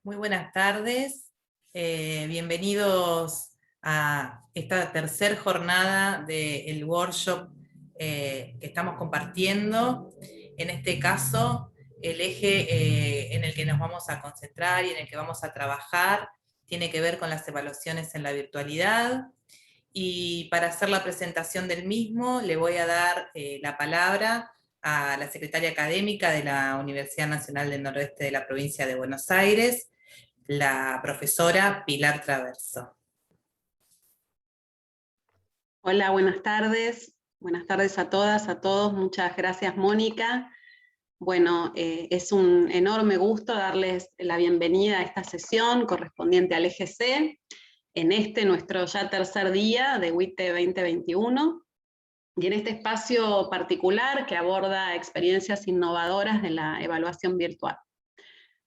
Muy buenas tardes, bienvenidos a esta tercera jornada del workshop que estamos compartiendo. En este caso, el eje en el que nos vamos a concentrar y en el que vamos a trabajar tiene que ver con las evaluaciones en la virtualidad. Y para hacer la presentación del mismo, le voy a dar la palabra a la secretaria académica de la Universidad Nacional del Noroeste de la provincia de Buenos Aires, la profesora Pilar Traverso. Hola, buenas tardes. Buenas tardes a todas, a todos. Muchas gracias, Mónica. Bueno, es un enorme gusto darles la bienvenida a esta sesión correspondiente al eje C, en nuestro ya tercer día de WITE 2021, y en este espacio particular que aborda experiencias innovadoras de la evaluación virtual.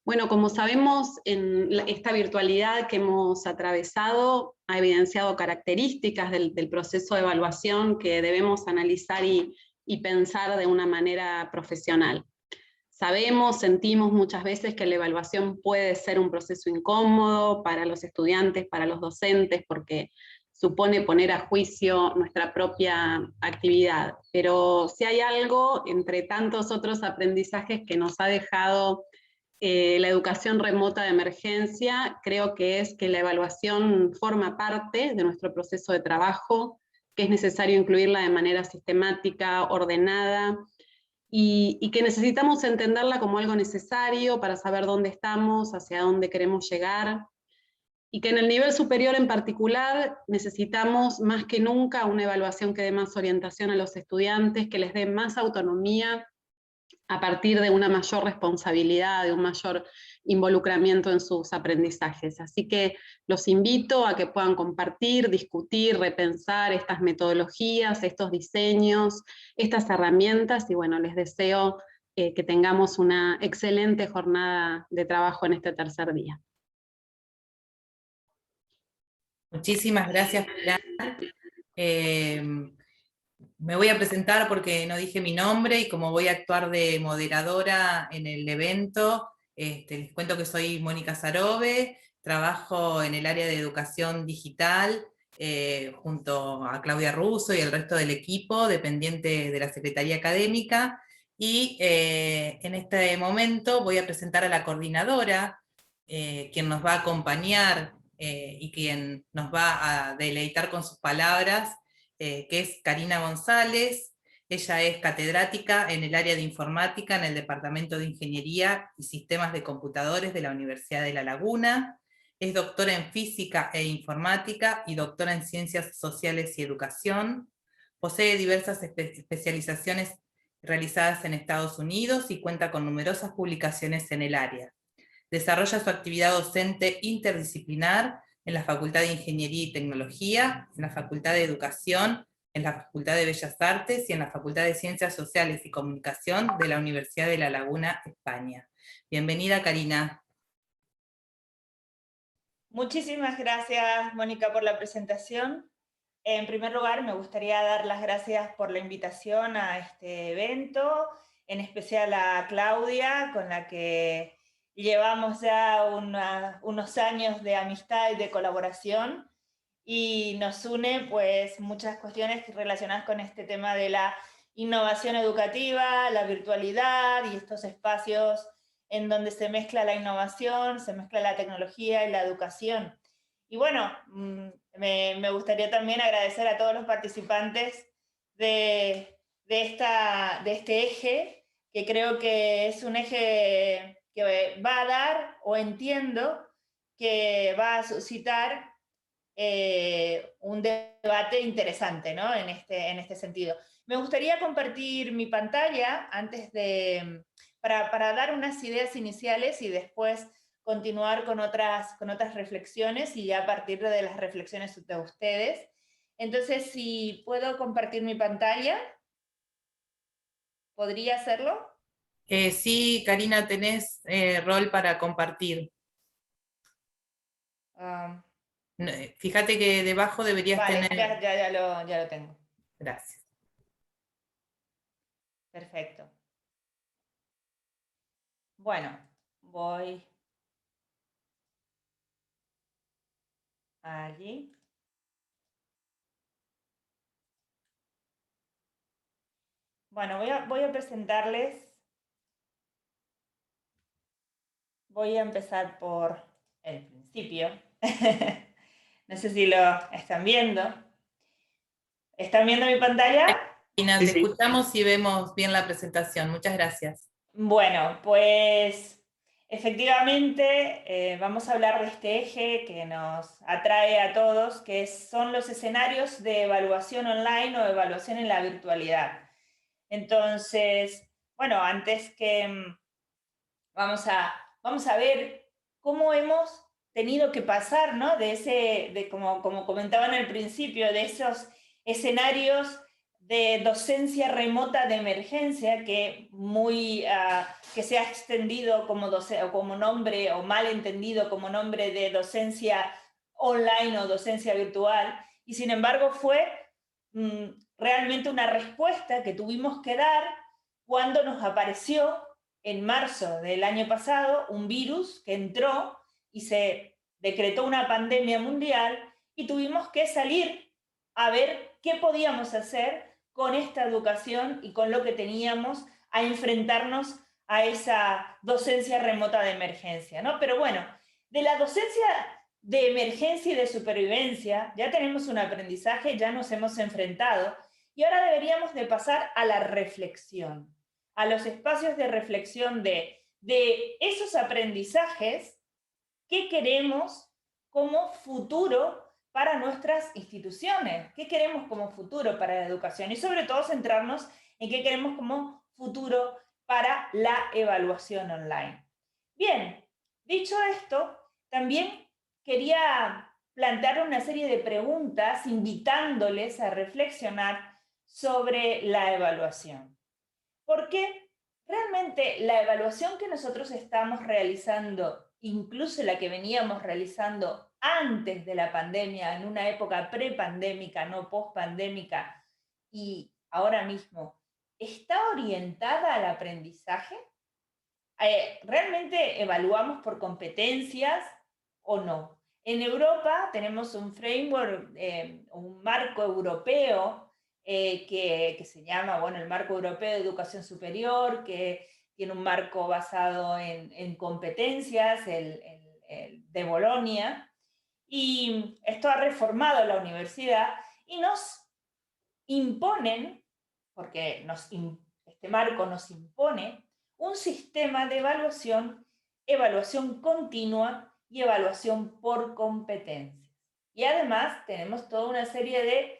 Bueno, como sabemos, esta virtualidad que hemos atravesado ha evidenciado características del proceso de evaluación que debemos analizar y pensar de una manera profesional. Sabemos, sentimos muchas veces que la evaluación puede ser un proceso incómodo para los estudiantes, para los docentes, porque supone poner a juicio nuestra propia actividad. Pero si hay algo, entre tantos otros aprendizajes que nos ha dejado la educación remota de emergencia, creo que es que la evaluación forma parte de nuestro proceso de trabajo, que es necesario incluirla de manera sistemática, ordenada, y que necesitamos entenderla como algo necesario para saber dónde estamos, hacia dónde queremos llegar, y que en el nivel superior en particular necesitamos más que nunca una evaluación que dé más orientación a los estudiantes, que les dé más autonomía a partir de una mayor responsabilidad, de un mayor involucramiento en sus aprendizajes. Así que los invito a que puedan compartir, discutir, repensar estas metodologías, estos diseños, estas herramientas, y bueno, les deseo que tengamos una excelente jornada de trabajo en este tercer día. Muchísimas gracias, Pilar. Eh, Me voy a presentar porque no dije mi nombre y como voy a actuar de moderadora en el evento, les cuento que soy Mónica Sarobe, trabajo en el área de educación digital junto a Claudia Russo y el resto del equipo, dependiente de la Secretaría Académica, y en este momento voy a presentar a la coordinadora, quien nos va a acompañar y quien nos va a deleitar con sus palabras, que es Karina González. Ella es catedrática en el área de informática en el Departamento de Ingeniería y Sistemas de Computadores de la Universidad de La Laguna. Es doctora en Física e Informática y doctora en Ciencias Sociales y Educación. Posee diversas especializaciones realizadas en Estados Unidos y cuenta con numerosas publicaciones en el área. Desarrolla su actividad docente interdisciplinar en la Facultad de Ingeniería y Tecnología, en la Facultad de Educación, en la Facultad de Bellas Artes y en la Facultad de Ciencias Sociales y Comunicación de la Universidad de La Laguna, España. Bienvenida, Karina. Muchísimas gracias, Mónica, por la presentación. En primer lugar, me gustaría dar las gracias por la invitación a este evento, en especial a Claudia, con la que llevamos ya unos años de amistad y de colaboración, y nos une pues muchas cuestiones relacionadas con este tema de la innovación educativa, la virtualidad y estos espacios en donde se mezcla la innovación, se mezcla la tecnología y la educación. Y bueno, me gustaría también agradecer a todos los participantes de este eje, que creo que es un eje que va a dar, o entiendo, que va a suscitar un debate interesante, ¿no? En este sentido. Me gustaría compartir mi pantalla para dar unas ideas iniciales y después continuar con otras reflexiones, y ya a partir de las reflexiones de ustedes. Entonces, si puedo compartir mi pantalla, ¿podría hacerlo? Sí, Karina, tenés rol para compartir. Um, Fíjate que debajo deberías vale, tener... ya lo tengo. Gracias. Perfecto. Bueno, voy allí. Bueno, voy a presentarles. Voy a empezar por el principio. No sé si lo están viendo. ¿Están viendo mi pantalla? Karina, Sí, te sí. escuchamos y vemos bien la presentación. Muchas gracias. Bueno, pues efectivamente vamos a hablar de este eje que nos atrae a todos, que son los escenarios de evaluación online o evaluación en la virtualidad. Entonces, bueno, antes que vamos a ver cómo hemos tenido que pasar, ¿no? Como comentaban al principio, de esos escenarios de docencia remota de emergencia que se ha extendido como nombre, o mal entendido como nombre de docencia online o docencia virtual, y sin embargo fue realmente una respuesta que tuvimos que dar cuando nos apareció en marzo del año pasado un virus que entró y se decretó una pandemia mundial, y tuvimos que salir a ver qué podíamos hacer con esta educación y con lo que teníamos a enfrentarnos a esa docencia remota de emergencia, ¿no? Pero bueno, de la docencia de emergencia y de supervivencia ya tenemos un aprendizaje, ya nos hemos enfrentado, y ahora deberíamos de pasar a la reflexión, a los espacios de reflexión de esos aprendizajes que queremos como futuro para nuestras instituciones, qué queremos como futuro para la educación, y sobre todo centrarnos en qué queremos como futuro para la evaluación online. Bien, dicho esto, también quería plantear una serie de preguntas invitándoles a reflexionar sobre la evaluación. Porque realmente la evaluación que nosotros estamos realizando, incluso la que veníamos realizando antes de la pandemia, en una época prepandémica, no pospandémica, y ahora mismo, ¿está orientada al aprendizaje? ¿Realmente evaluamos por competencias o no? En Europa tenemos un framework, un marco europeo que se llama, bueno, el Marco Europeo de Educación Superior, que tiene un marco basado en competencias, el de Bolonia, y esto ha reformado la universidad y nos imponen, porque este marco nos impone un sistema de evaluación, evaluación continua y evaluación por competencias. Y además tenemos toda una serie de...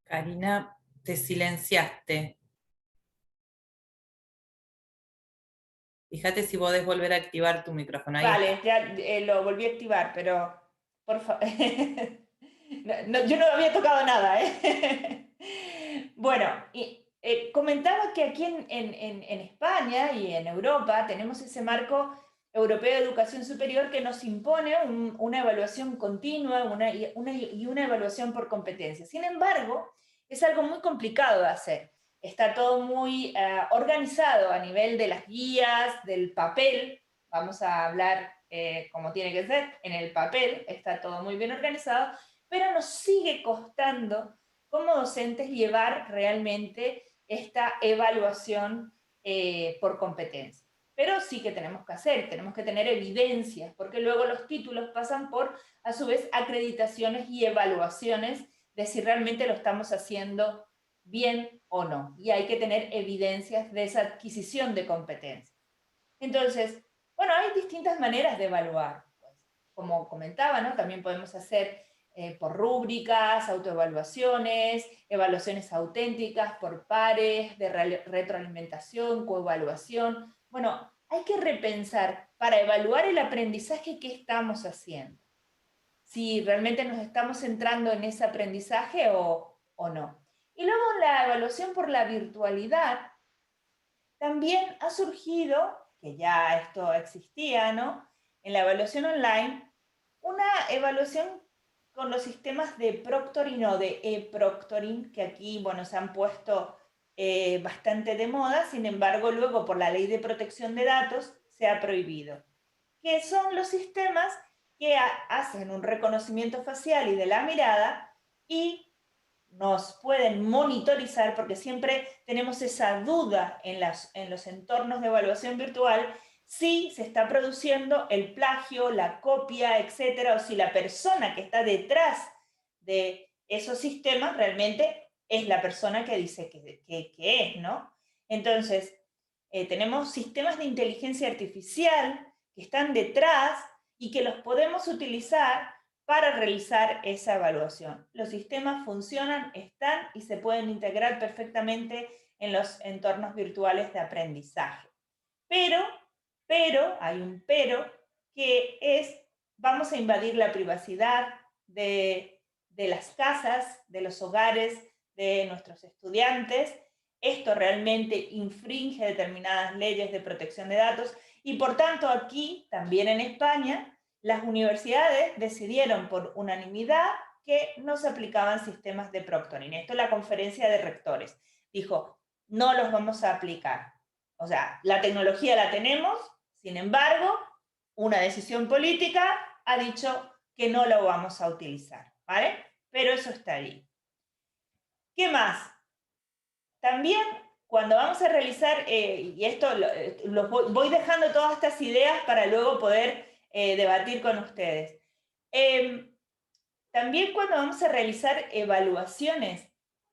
Karina, te silenciaste. Fíjate si podés volver a activar tu micrófono. Ahí está. Vale, ya lo volví a activar, pero por favor... yo no había tocado nada, ¿eh? Bueno, comentaba que aquí en España y en Europa tenemos ese marco europeo de educación superior que nos impone una evaluación continua y una evaluación por competencia. Sin embargo, es algo muy complicado de hacer. Está todo muy organizado a nivel de las guías, del papel. Vamos a hablar como tiene que ser, en el papel está todo muy bien organizado, pero nos sigue costando como docentes llevar realmente esta evaluación por competencia. Pero sí que tenemos que hacer, tenemos que tener evidencias, porque luego los títulos pasan por, a su vez, acreditaciones y evaluaciones de si realmente lo estamos haciendo bien o no. Y hay que tener evidencias de esa adquisición de competencias. Entonces, bueno, hay distintas maneras de evaluar. Pues, como comentaba, ¿no? También podemos hacer por rúbricas, autoevaluaciones, evaluaciones auténticas por pares, de retroalimentación, coevaluación. Bueno, hay que repensar para evaluar el aprendizaje qué estamos haciendo. Si realmente nos estamos centrando en ese aprendizaje o no. Y luego la evaluación por la virtualidad también ha surgido, que ya esto existía, ¿no? En la evaluación online, una evaluación con los sistemas de proctoring o de e-proctoring, que aquí, bueno, se han puesto bastante de moda, sin embargo luego por la Ley de Protección de Datos se ha prohibido, que son los sistemas que hacen un reconocimiento facial y de la mirada y nos pueden monitorizar, porque siempre tenemos esa duda en los entornos de evaluación virtual, si se está produciendo el plagio, la copia, etcétera, o si la persona que está detrás de esos sistemas realmente es la persona que dice que es, ¿no? Entonces, tenemos sistemas de inteligencia artificial que están detrás y que los podemos utilizar para realizar esa evaluación. Los sistemas funcionan, están y se pueden integrar perfectamente en los entornos virtuales de aprendizaje. Pero, hay un pero, que es, vamos a invadir la privacidad de las casas, de los hogares, de nuestros estudiantes. Esto realmente infringe determinadas leyes de protección de datos y por tanto aquí, también en España, las universidades decidieron por unanimidad que no se aplicaban sistemas de proctoring. Esto es la conferencia de rectores. Dijo, no los vamos a aplicar. O sea, la tecnología la tenemos, sin embargo, una decisión política ha dicho que no lo vamos a utilizar, ¿vale? Pero eso está ahí. ¿Qué más? También cuando vamos a realizar, y esto voy dejando todas estas ideas para luego poder debatir con ustedes. También cuando vamos a realizar evaluaciones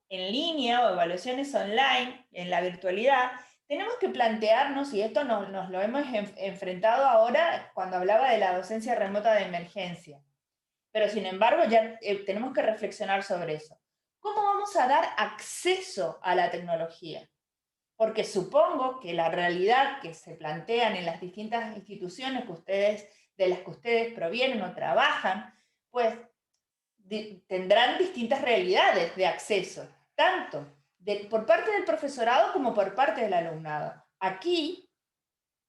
en línea o evaluaciones online, en la virtualidad, tenemos que plantearnos, y esto nos lo hemos enfrentado ahora cuando hablaba de la docencia remota de emergencia, pero sin embargo ya tenemos que reflexionar sobre eso. ¿Cómo vamos a dar acceso a la tecnología? Porque supongo que la realidad que se plantean en las distintas instituciones de las que ustedes provienen o trabajan, pues tendrán distintas realidades de acceso, tanto por parte del profesorado como por parte del alumnado. Aquí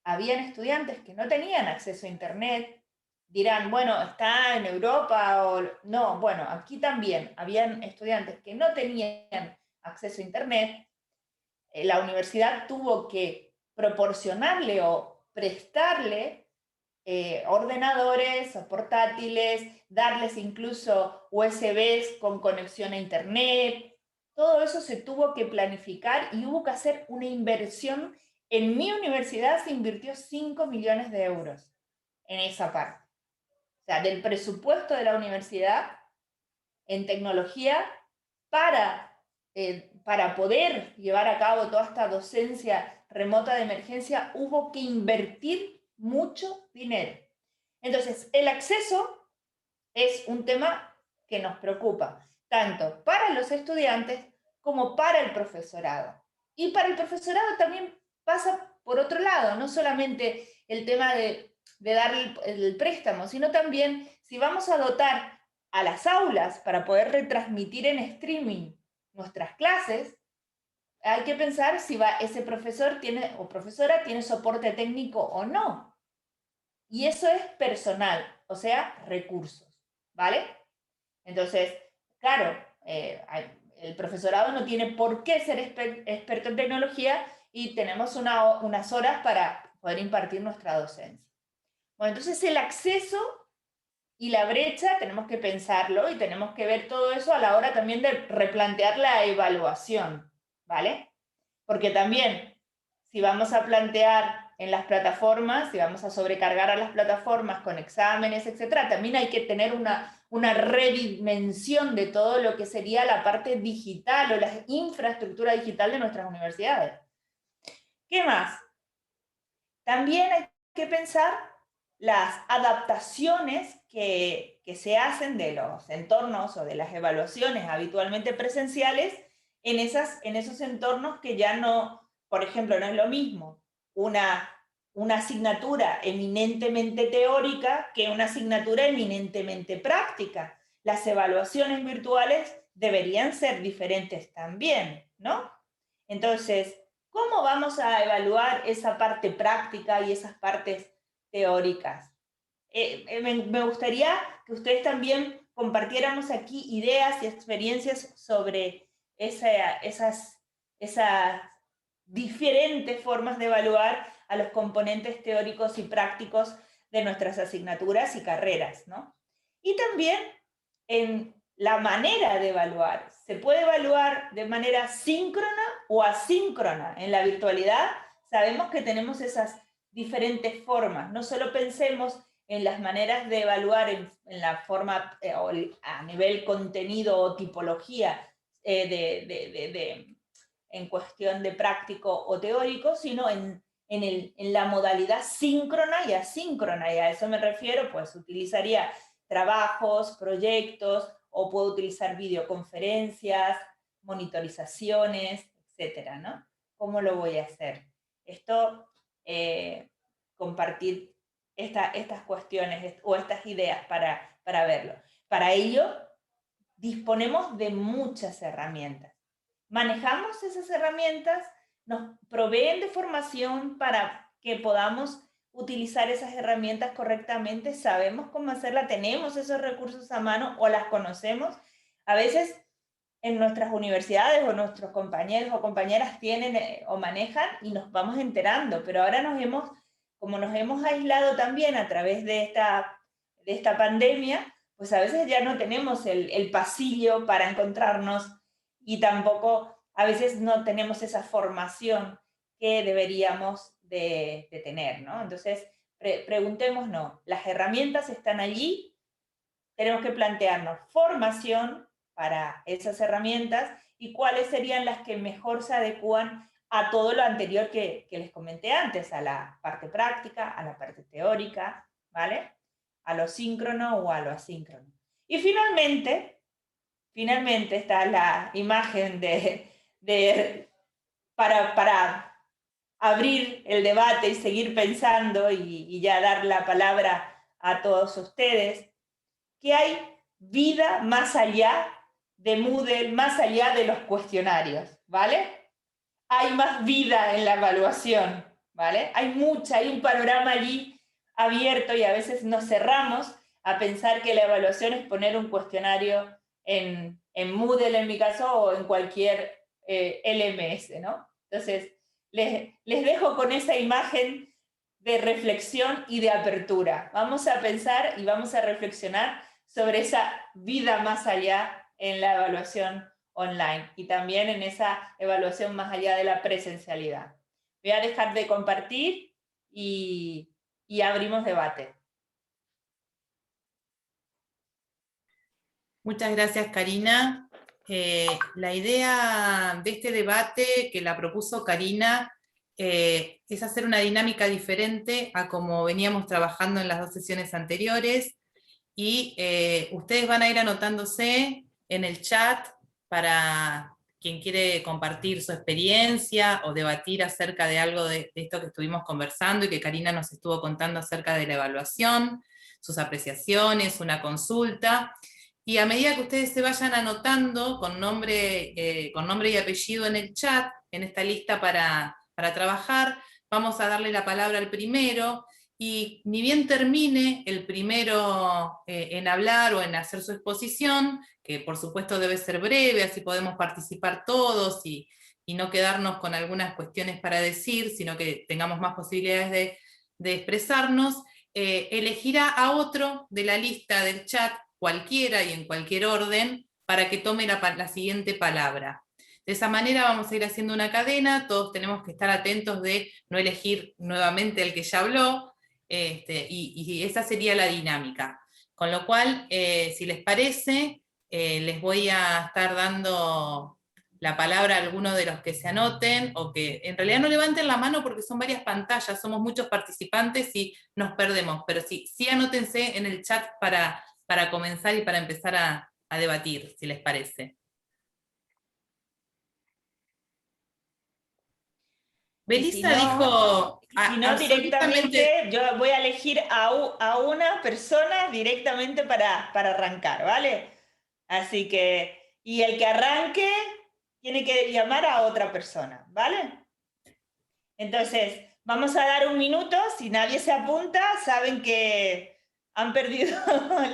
habían estudiantes que no tenían acceso a Internet, dirán, bueno, está en Europa o no, bueno, aquí también habían estudiantes que no tenían acceso a Internet. La universidad tuvo que proporcionarle o prestarle ordenadores o portátiles, darles incluso USBs con conexión a Internet. Todo eso se tuvo que planificar y hubo que hacer una inversión. En mi universidad se invirtió 5 millones de euros en esa parte. O sea, del presupuesto de la universidad en tecnología para poder llevar a cabo toda esta docencia remota de emergencia, hubo que invertir mucho dinero. Entonces, el acceso es un tema que nos preocupa, tanto para los estudiantes como para el profesorado. Y para el profesorado también pasa por otro lado, no solamente el tema de dar el préstamo, sino también si vamos a dotar a las aulas para poder retransmitir en streaming nuestras clases, hay que pensar si ese profesor o profesora tiene soporte técnico o no. Y eso es personal, o sea, recursos, ¿vale? Entonces, claro, el profesorado no tiene por qué ser experto en tecnología y tenemos unas horas para poder impartir nuestra docencia. Bueno, entonces el acceso y la brecha tenemos que pensarlo y tenemos que ver todo eso a la hora también de replantear la evaluación, ¿vale? Porque también, si vamos a plantear en las plataformas, si vamos a sobrecargar a las plataformas con exámenes, etcétera, también hay que tener una redimensión de todo lo que sería la parte digital o la infraestructura digital de nuestras universidades. ¿Qué más? También hay que pensar las adaptaciones que se hacen de los entornos o de las evaluaciones habitualmente presenciales en esos entornos que ya no, por ejemplo, no es lo mismo una asignatura eminentemente teórica que una asignatura eminentemente práctica. Las evaluaciones virtuales deberían ser diferentes también, ¿no? Entonces, ¿cómo vamos a evaluar esa parte práctica y esas partes teóricas? Me gustaría que ustedes también compartiéramos aquí ideas y experiencias sobre esas esas diferentes formas de evaluar a los componentes teóricos y prácticos de nuestras asignaturas y carreras, ¿no? Y también en la manera de evaluar. Se puede evaluar de manera síncrona o asíncrona. En la virtualidad sabemos que tenemos esas diferentes formas. No solo pensemos en las maneras de evaluar en la forma a nivel contenido o tipología en cuestión de práctico o teórico, sino en la modalidad síncrona y asíncrona. Y a eso me refiero, pues utilizaría trabajos, proyectos, o puedo utilizar videoconferencias, monitorizaciones, etcétera, ¿no? ¿Cómo lo voy a hacer? Esto, compartir estas cuestiones o estas ideas para verlo. Para ello, disponemos de muchas herramientas. Manejamos esas herramientas, nos proveen de formación para que podamos utilizar esas herramientas correctamente, sabemos cómo hacerla, tenemos esos recursos a mano o las conocemos. A veces en nuestras universidades o nuestros compañeros o compañeras tienen o manejan y nos vamos enterando, pero ahora como nos hemos aislado también a través de esta pandemia, pues a veces ya no tenemos el pasillo para encontrarnos y tampoco a veces no tenemos esa formación que deberíamos de tener, ¿no? Entonces, preguntémonos, las herramientas están allí, tenemos que plantearnos formación para esas herramientas y cuáles serían las que mejor se adecúan a todo lo anterior que les comenté antes, a la parte práctica, a la parte teórica, ¿vale? A lo síncrono o a lo asíncrono. Y finalmente está la imagen para abrir el debate y seguir pensando y ya dar la palabra a todos ustedes, que hay vida más allá de Moodle, más allá de los cuestionarios, ¿vale? Hay más vida en la evaluación, ¿vale? Hay un panorama allí abierto y a veces nos cerramos a pensar que la evaluación es poner un cuestionario en Moodle, en mi caso, o en cualquier LMS, ¿no? Entonces, les dejo con esa imagen de reflexión y de apertura. Vamos a pensar y vamos a reflexionar sobre esa vida más allá en la evaluación online y también en esa evaluación más allá de la presencialidad. Voy a dejar de compartir y abrimos debate. Muchas gracias, Karina. La idea de este debate que la propuso Karina es hacer una dinámica diferente a como veníamos trabajando en las dos sesiones anteriores y ustedes van a ir anotándose en el chat para quien quiere compartir su experiencia o debatir acerca de algo de esto que estuvimos conversando y que Karina nos estuvo contando acerca de la evaluación, sus apreciaciones, una consulta. Y a medida que ustedes se vayan anotando con nombre y apellido en el chat, en esta lista para trabajar, vamos a darle la palabra al primero, y ni bien termine el primero en hablar o en hacer su exposición, que por supuesto debe ser breve, así podemos participar todos y no quedarnos con algunas cuestiones para decir, sino que tengamos más posibilidades de expresarnos, elegirá a otro de la lista del chat, cualquiera y en cualquier orden, para que tome la siguiente palabra. De esa manera vamos a ir haciendo una cadena, todos tenemos que estar atentos de no elegir nuevamente el que ya habló, y esa sería la dinámica. Con lo cual, si les parece, les voy a estar dando la palabra a algunos de los que se anoten, o que en realidad no levanten la mano porque son varias pantallas, somos muchos participantes y nos perdemos, pero sí anótense en el chat para comenzar y para empezar a debatir, si les parece. Belisa dijo... Si no, directamente yo voy a elegir a una persona directamente para arrancar, ¿vale? Así que, y el que arranque tiene que llamar a otra persona, ¿vale? Entonces, vamos a dar un minuto, si nadie se apunta, saben que han perdido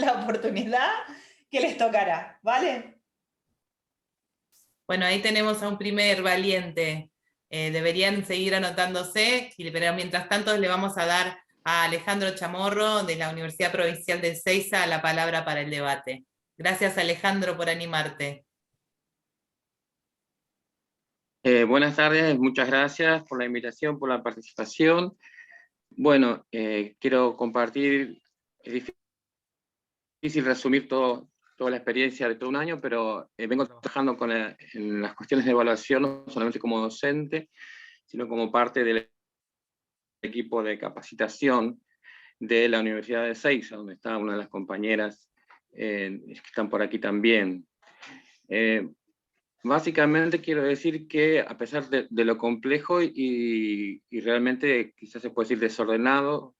la oportunidad que les tocará, ¿vale? Bueno, ahí tenemos a un primer valiente. Deberían seguir anotándose, pero mientras tanto le vamos a dar a Alejandro Chamorro de la Universidad Provincial de Ezeiza la palabra para el debate. Gracias, Alejandro, por animarte. Buenas tardes, muchas gracias por la invitación, por la participación. Bueno, quiero compartir, es difícil resumir toda la experiencia de todo un año, pero vengo trabajando en las cuestiones de evaluación, no solamente como docente, sino como parte del equipo de capacitación de la Universidad de Ezeiza, donde está una de las compañeras que están por aquí también. Básicamente quiero decir que a pesar de lo complejo y realmente quizás se puede decir desordenado,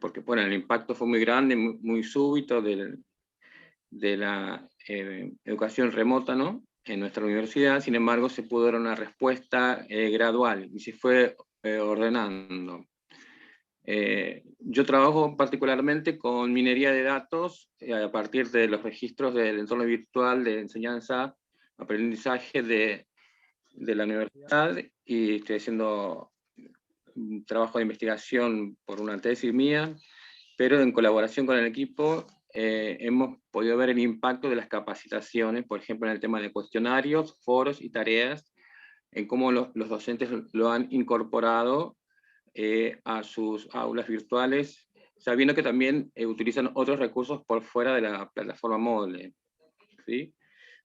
porque bueno, el impacto fue muy grande, muy súbito de la educación remota, ¿no?, en nuestra universidad. Sin embargo, se pudo dar una respuesta gradual y se fue ordenando. Yo trabajo particularmente con minería de datos a partir de los registros del entorno virtual de enseñanza, aprendizaje de la universidad, y estoy haciendo un trabajo de investigación por una tesis mía, pero en colaboración con el equipo hemos podido ver el impacto de las capacitaciones, por ejemplo en el tema de cuestionarios, foros y tareas, en cómo los docentes lo han incorporado a sus aulas virtuales, sabiendo que también utilizan otros recursos por fuera de la plataforma Moodle, ¿sí?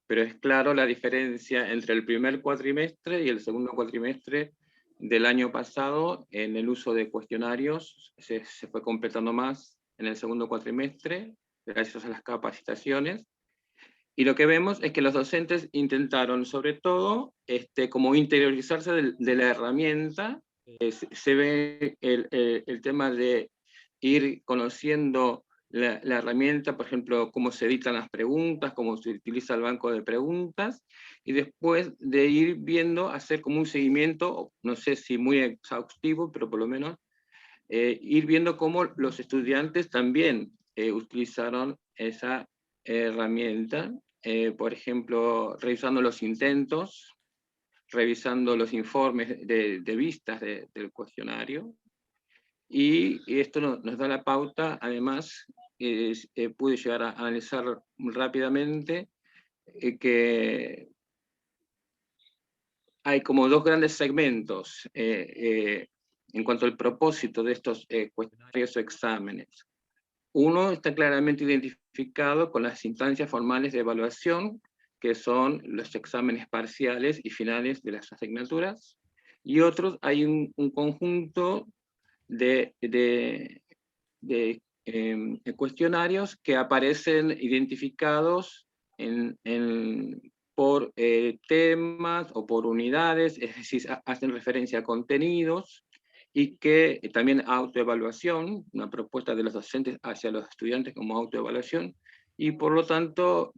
Pero es claro la diferencia entre el primer cuatrimestre y el segundo cuatrimestre del año pasado en el uso de cuestionarios. Se fue completando más en el segundo cuatrimestre, gracias a las capacitaciones. Y lo que vemos es que los docentes intentaron, sobre todo, como interiorizarse de la herramienta. Se ve el tema de ir conociendo la herramienta, por ejemplo, cómo se editan las preguntas, cómo se utiliza el banco de preguntas, y después de ir viendo, hacer como un seguimiento, no sé si muy exhaustivo, pero por lo menos ir viendo cómo los estudiantes también utilizaron esa herramienta, por ejemplo, revisando los intentos, revisando los informes de vistas del cuestionario, y esto nos da la pauta. Además, pude llegar a analizar rápidamente que hay como dos grandes segmentos en cuanto al propósito de estos cuestionarios o exámenes. Uno está claramente identificado con las instancias formales de evaluación, que son los exámenes parciales y finales de las asignaturas, y otros hay un conjunto de cuestionarios que aparecen identificados por temas o por unidades, es decir, hacen referencia a contenidos, y que también autoevaluación, una propuesta de los docentes hacia los estudiantes como autoevaluación, y por lo tanto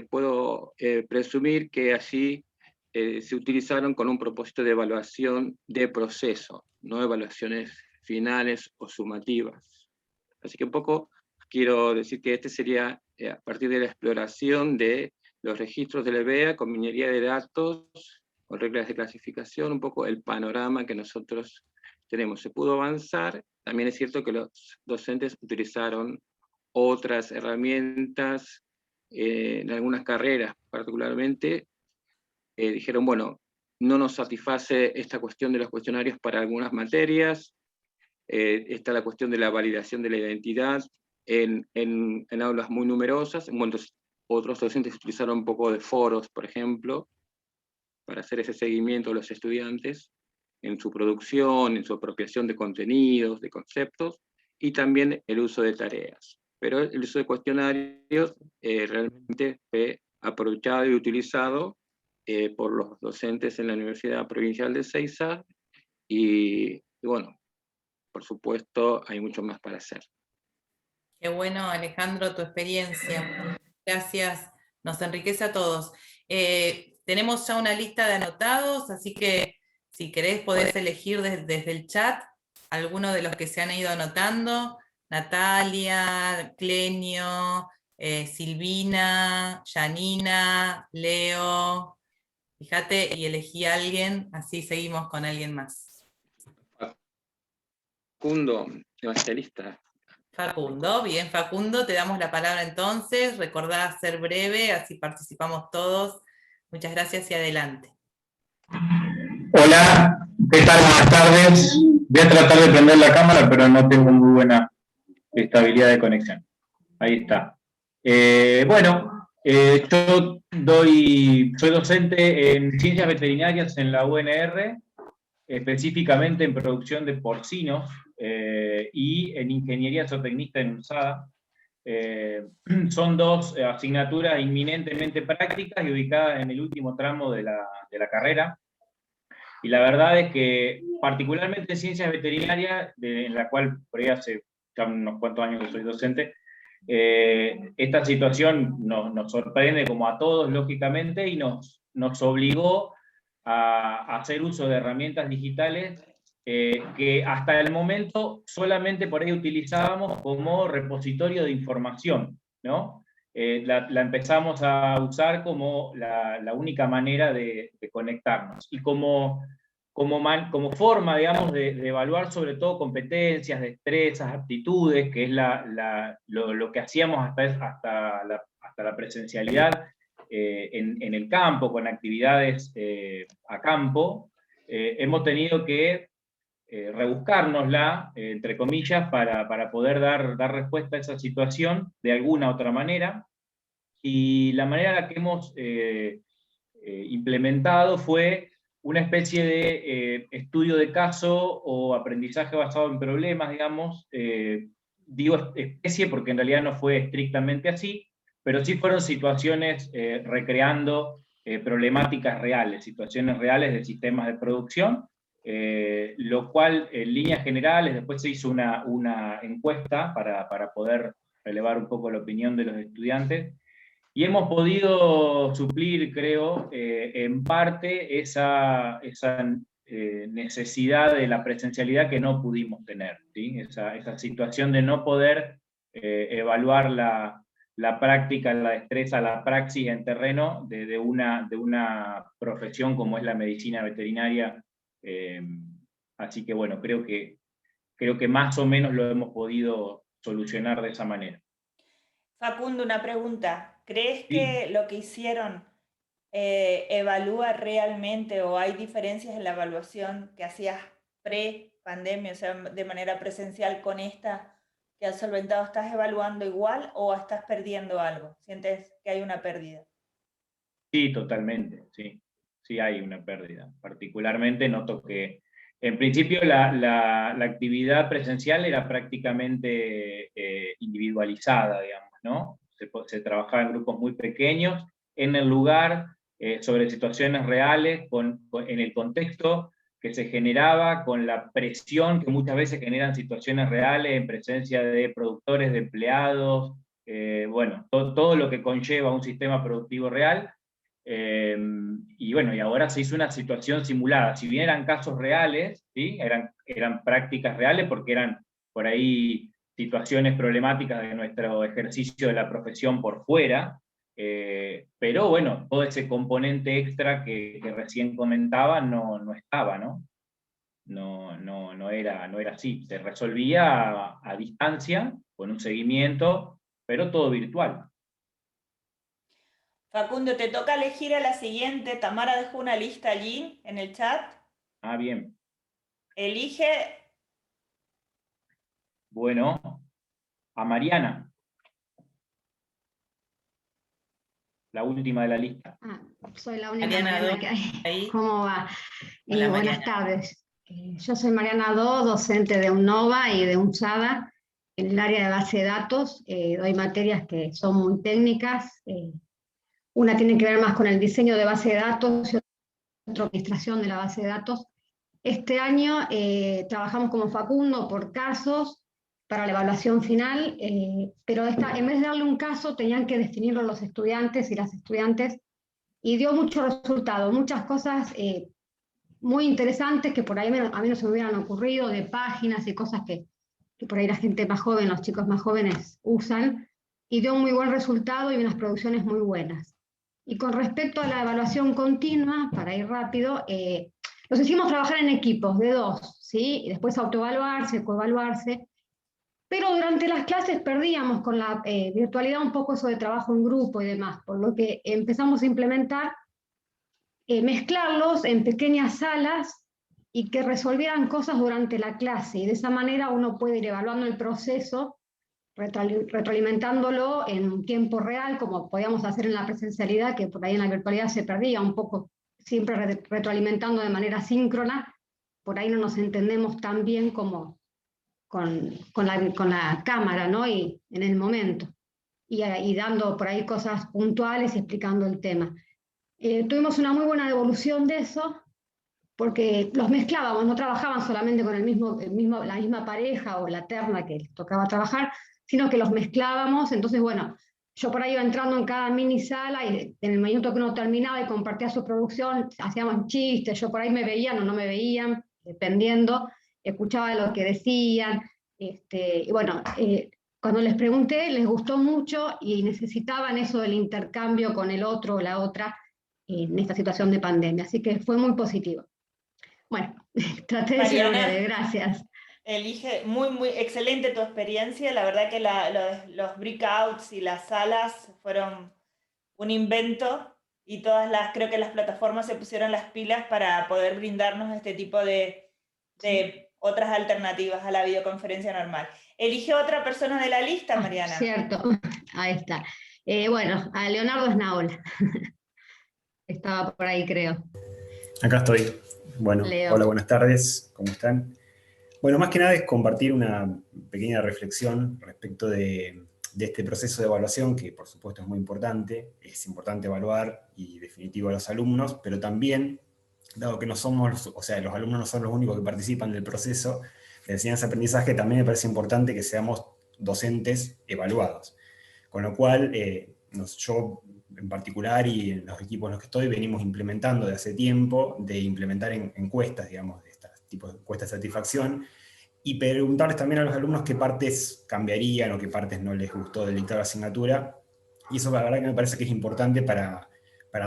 puedo presumir que allí se utilizaron con un propósito de evaluación de proceso, no evaluaciones finales o sumativas. Así que un poco quiero decir que este sería, a partir de la exploración de los registros de la EBEA con minería de datos, con reglas de clasificación, un poco el panorama que nosotros tenemos. Se pudo avanzar. También es cierto que los docentes utilizaron otras herramientas en algunas carreras, particularmente dijeron, bueno, no nos satisface esta cuestión de los cuestionarios para algunas materias, está la cuestión de la validación de la identidad en aulas muy numerosas. Entonces, otros docentes utilizaron un poco de foros, por ejemplo, para hacer ese seguimiento de los estudiantes en su producción, en su apropiación de contenidos, de conceptos, y también el uso de tareas. Pero el uso de cuestionarios realmente fue aprovechado y utilizado por los docentes en la Universidad Provincial de Ezeiza, y bueno, por supuesto, hay mucho más para hacer. Qué bueno, Alejandro, tu experiencia. Gracias, nos enriquece a todos. Tenemos ya una lista de anotados, así que si querés podés elegir desde el chat alguno de los que se han ido anotando. Natalia, Clenio, Silvina, Janina, Leo. Fíjate y elegí a alguien, así seguimos con alguien más. Facundo, evangelista. Facundo, bien Facundo, te damos la palabra entonces. Recordá ser breve, así participamos todos. Muchas gracias y adelante. Hola, ¿qué tal? Buenas tardes. Voy a tratar de prender la cámara, pero no tengo muy buena estabilidad de conexión. Ahí está. Yo soy docente en ciencias veterinarias en la UNR, específicamente en producción de porcinos y en ingeniería zootecnista en UNSADA. Son dos asignaturas inminentemente prácticas y ubicadas en el último tramo de la carrera. Y la verdad es que, particularmente en ciencias veterinarias, en la cual por ahí hace ya unos cuantos años que soy docente, esta situación nos sorprende como a todos, lógicamente, y nos obligó a hacer uso de herramientas digitales que hasta el momento solamente por ahí utilizábamos como repositorio de información, ¿no? La empezamos a usar como la única manera de conectarnos. Y como forma, digamos, de evaluar sobre todo competencias, destrezas, aptitudes, que es lo que hacíamos hasta la presencialidad en el campo, con actividades a campo, hemos tenido que rebuscárnosla, entre comillas, para poder dar respuesta a esa situación de alguna otra manera. Y la manera en la que hemos implementado fue una especie de estudio de caso o aprendizaje basado en problemas, digamos. Digo especie porque en realidad no fue estrictamente así, pero sí fueron situaciones recreando problemáticas reales, situaciones reales de sistemas de producción, lo cual en líneas generales después se hizo una encuesta para poder relevar un poco la opinión de los estudiantes, y hemos podido suplir, creo, en parte esa necesidad de la presencialidad que no pudimos tener, ¿sí? Esa situación de no poder evaluar la práctica, la destreza, la praxis en terreno de una profesión como es la medicina veterinaria. Así que bueno, creo que más o menos lo hemos podido solucionar de esa manera. Facundo, una pregunta. ¿Crees Sí. que lo que hicieron evalúa realmente o hay diferencias en la evaluación que hacías pre-pandemia, o sea, de manera presencial con esta que has solventado? ¿Estás evaluando igual o estás perdiendo algo? ¿Sientes que hay una pérdida? Sí, totalmente, sí. Sí hay una pérdida. Particularmente noto que, en principio, la actividad presencial era prácticamente individualizada, digamos, ¿no? Se trabajaba en grupos muy pequeños, en el lugar, sobre situaciones reales, en el contexto que se generaba, con la presión que muchas veces generan situaciones reales en presencia de productores, de empleados, bueno, todo lo que conlleva un sistema productivo real. Y bueno, y ahora se hizo una situación simulada. Si bien eran casos reales, ¿sí? eran prácticas reales porque eran por ahí situaciones problemáticas de nuestro ejercicio de la profesión por fuera, pero bueno, todo ese componente extra que recién comentaba no estaba, ¿no? No era así. Se resolvía a distancia, con un seguimiento, pero todo virtual. Facundo, te toca elegir a la siguiente. Tamara dejó una lista allí en el chat. Ah, bien. Elige. Bueno, a Mariana. La última de la lista. Soy la única Mariana Mariana que hay. ahí. ¿Cómo va? Hola, Buenas Mariana. tardes. Yo soy Mariana Do, docente de UNNOVA y de UNSADA en el área de base de datos. Doy materias que son muy técnicas. Una tiene que ver más con el diseño de base de datos y otra administración de la base de datos. Este año trabajamos como Facundo por casos para la evaluación final, pero en vez de darle un caso tenían que definirlo los estudiantes y las estudiantes, y dio mucho resultado, muchas cosas muy interesantes que por ahí a mí no se me hubieran ocurrido, de páginas y cosas que por ahí la gente más joven, los chicos más jóvenes usan. y dio un muy buen resultado y unas producciones muy buenas. Y con respecto a la evaluación continua, para ir rápido, los hicimos trabajar en equipos de 2, ¿sí? Y después autoevaluarse, coevaluarse, pero durante las clases perdíamos con la virtualidad un poco eso de trabajo en grupo y demás, por lo que empezamos a implementar mezclarlos en pequeñas salas y que resolvieran cosas durante la clase, y de esa manera uno puede ir evaluando el proceso, retroalimentándolo en tiempo real, como podíamos hacer en la presencialidad, que por ahí en la virtualidad se perdía un poco, siempre retroalimentando de manera síncrona, por ahí no nos entendemos tan bien como con la cámara, ¿no? Y en el momento, y dando por ahí cosas puntuales y explicando el tema. Tuvimos una muy buena devolución de eso, porque los mezclábamos, no trabajaban solamente con la misma pareja o la terna que les tocaba trabajar, sino que los mezclábamos. Entonces, bueno, yo por ahí iba entrando en cada mini sala y en el minuto que uno terminaba y compartía su producción, hacíamos chistes, yo por ahí me veían o no me veían, dependiendo, escuchaba lo que decían, y bueno, cuando les pregunté les gustó mucho y necesitaban eso del intercambio con el otro o la otra en esta situación de pandemia, así que fue muy positivo. Bueno, traté de ser breve, gracias. Muy excelente tu experiencia, la verdad que los breakouts y las salas fueron un invento, y creo que las plataformas se pusieron las pilas para poder brindarnos este tipo de otras alternativas a la videoconferencia normal. Elige otra persona de la lista, Mariana. Cierto, ahí está. Bueno, a Leonardo Snaola. Estaba por ahí, creo. Acá estoy. Bueno, Leo. Hola, buenas tardes. ¿Cómo están? Bueno, más que nada es compartir una pequeña reflexión respecto de este proceso de evaluación, que por supuesto es muy importante. Es importante evaluar y definitivo a los alumnos, pero también, dado que no somos, o sea, los alumnos no son los únicos que participan del proceso de enseñanza-aprendizaje, también me parece importante que seamos docentes evaluados. Con lo cual, yo en particular y en los equipos en los que estoy venimos implementando de hace tiempo, de implementar encuestas, digamos, de este tipo de encuestas de satisfacción, y preguntarles también a los alumnos qué partes cambiarían o qué partes no les gustó del dictado de asignatura, y eso la verdad que me parece que es importante para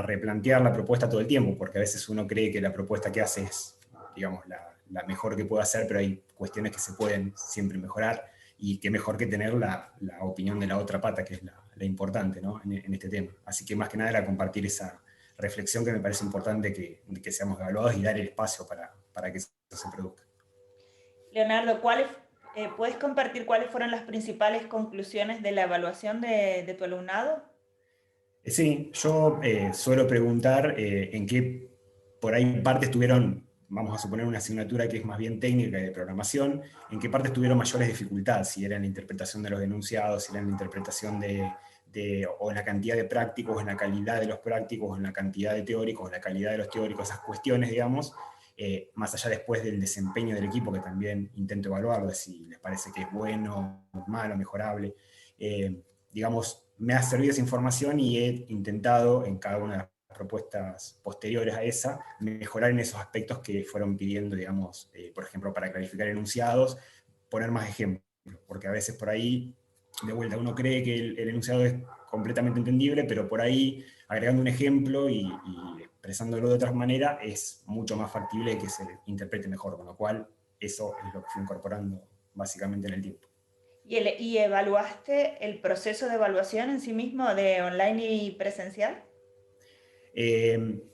replantear la propuesta todo el tiempo, porque a veces uno cree que la propuesta que hace es, digamos, la mejor que puede hacer, pero hay cuestiones que se pueden siempre mejorar, y qué mejor que tener la opinión de la otra pata, que es la importante, ¿no? en este tema. Así que más que nada era compartir esa reflexión que me parece importante que seamos evaluados y dar el espacio para que eso se produzca. Leonardo, ¿puedes compartir cuáles fueron las principales conclusiones de la evaluación de tu alumnado? Sí, yo suelo preguntar en qué por ahí partes tuvieron, vamos a suponer una asignatura que es más bien técnica y de programación, en qué partes tuvieron mayores dificultades, si era en la interpretación de los enunciados, si era en la interpretación o en la cantidad de prácticos, en la calidad de los prácticos, en la cantidad de teóricos, en la calidad de los teóricos, esas cuestiones, digamos, más allá después del desempeño del equipo, que también intento evaluarlo, de si les parece que es bueno, malo, mejorable. Digamos, me ha servido esa información y he intentado en cada una de las propuestas posteriores a esa, mejorar en esos aspectos que fueron pidiendo, digamos, por ejemplo, para clarificar enunciados, poner más ejemplos, porque a veces por ahí, de vuelta, uno cree que el enunciado es completamente entendible, pero por ahí, agregando un ejemplo y expresándolo de otra manera, es mucho más factible que se interprete mejor, con lo cual eso es lo que fui incorporando básicamente en el tiempo. ¿Y evaluaste el proceso de evaluación en sí mismo, de online y presencial?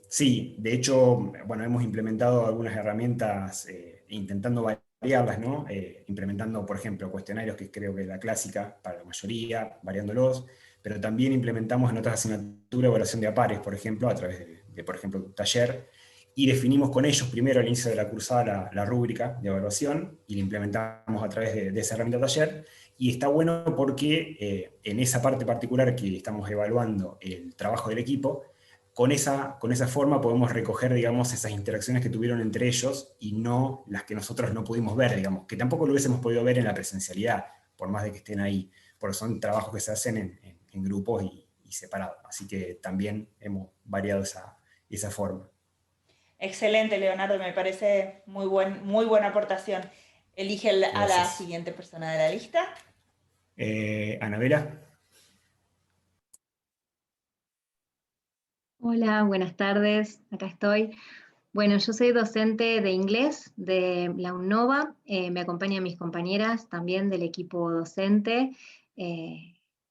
Sí, de hecho, bueno, hemos implementado algunas herramientas intentando variarlas, ¿no? Implementando, por ejemplo, cuestionarios, que creo que es la clásica para la mayoría, variándolos, pero también implementamos en otras asignaturas evaluación de a pares, por ejemplo, a través de por ejemplo, un taller, y definimos con ellos primero al inicio de la cursada la rúbrica de evaluación, y la implementamos a través de esa herramienta taller, y está bueno porque en esa parte particular que estamos evaluando el trabajo del equipo, con esa forma podemos recoger, digamos, esas interacciones que tuvieron entre ellos y no las que nosotros no pudimos ver, digamos, que tampoco lo hubiésemos podido ver en la presencialidad, por más de que estén ahí, porque son trabajos que se hacen en grupos y separados. Así que también hemos variado esa forma. Excelente, Leonardo, me parece muy buena aportación. Elige a la siguiente persona de la lista. Anabela. Hola, buenas tardes, acá estoy. Bueno, yo soy docente de inglés de la UNOVA, me acompañan mis compañeras también del equipo docente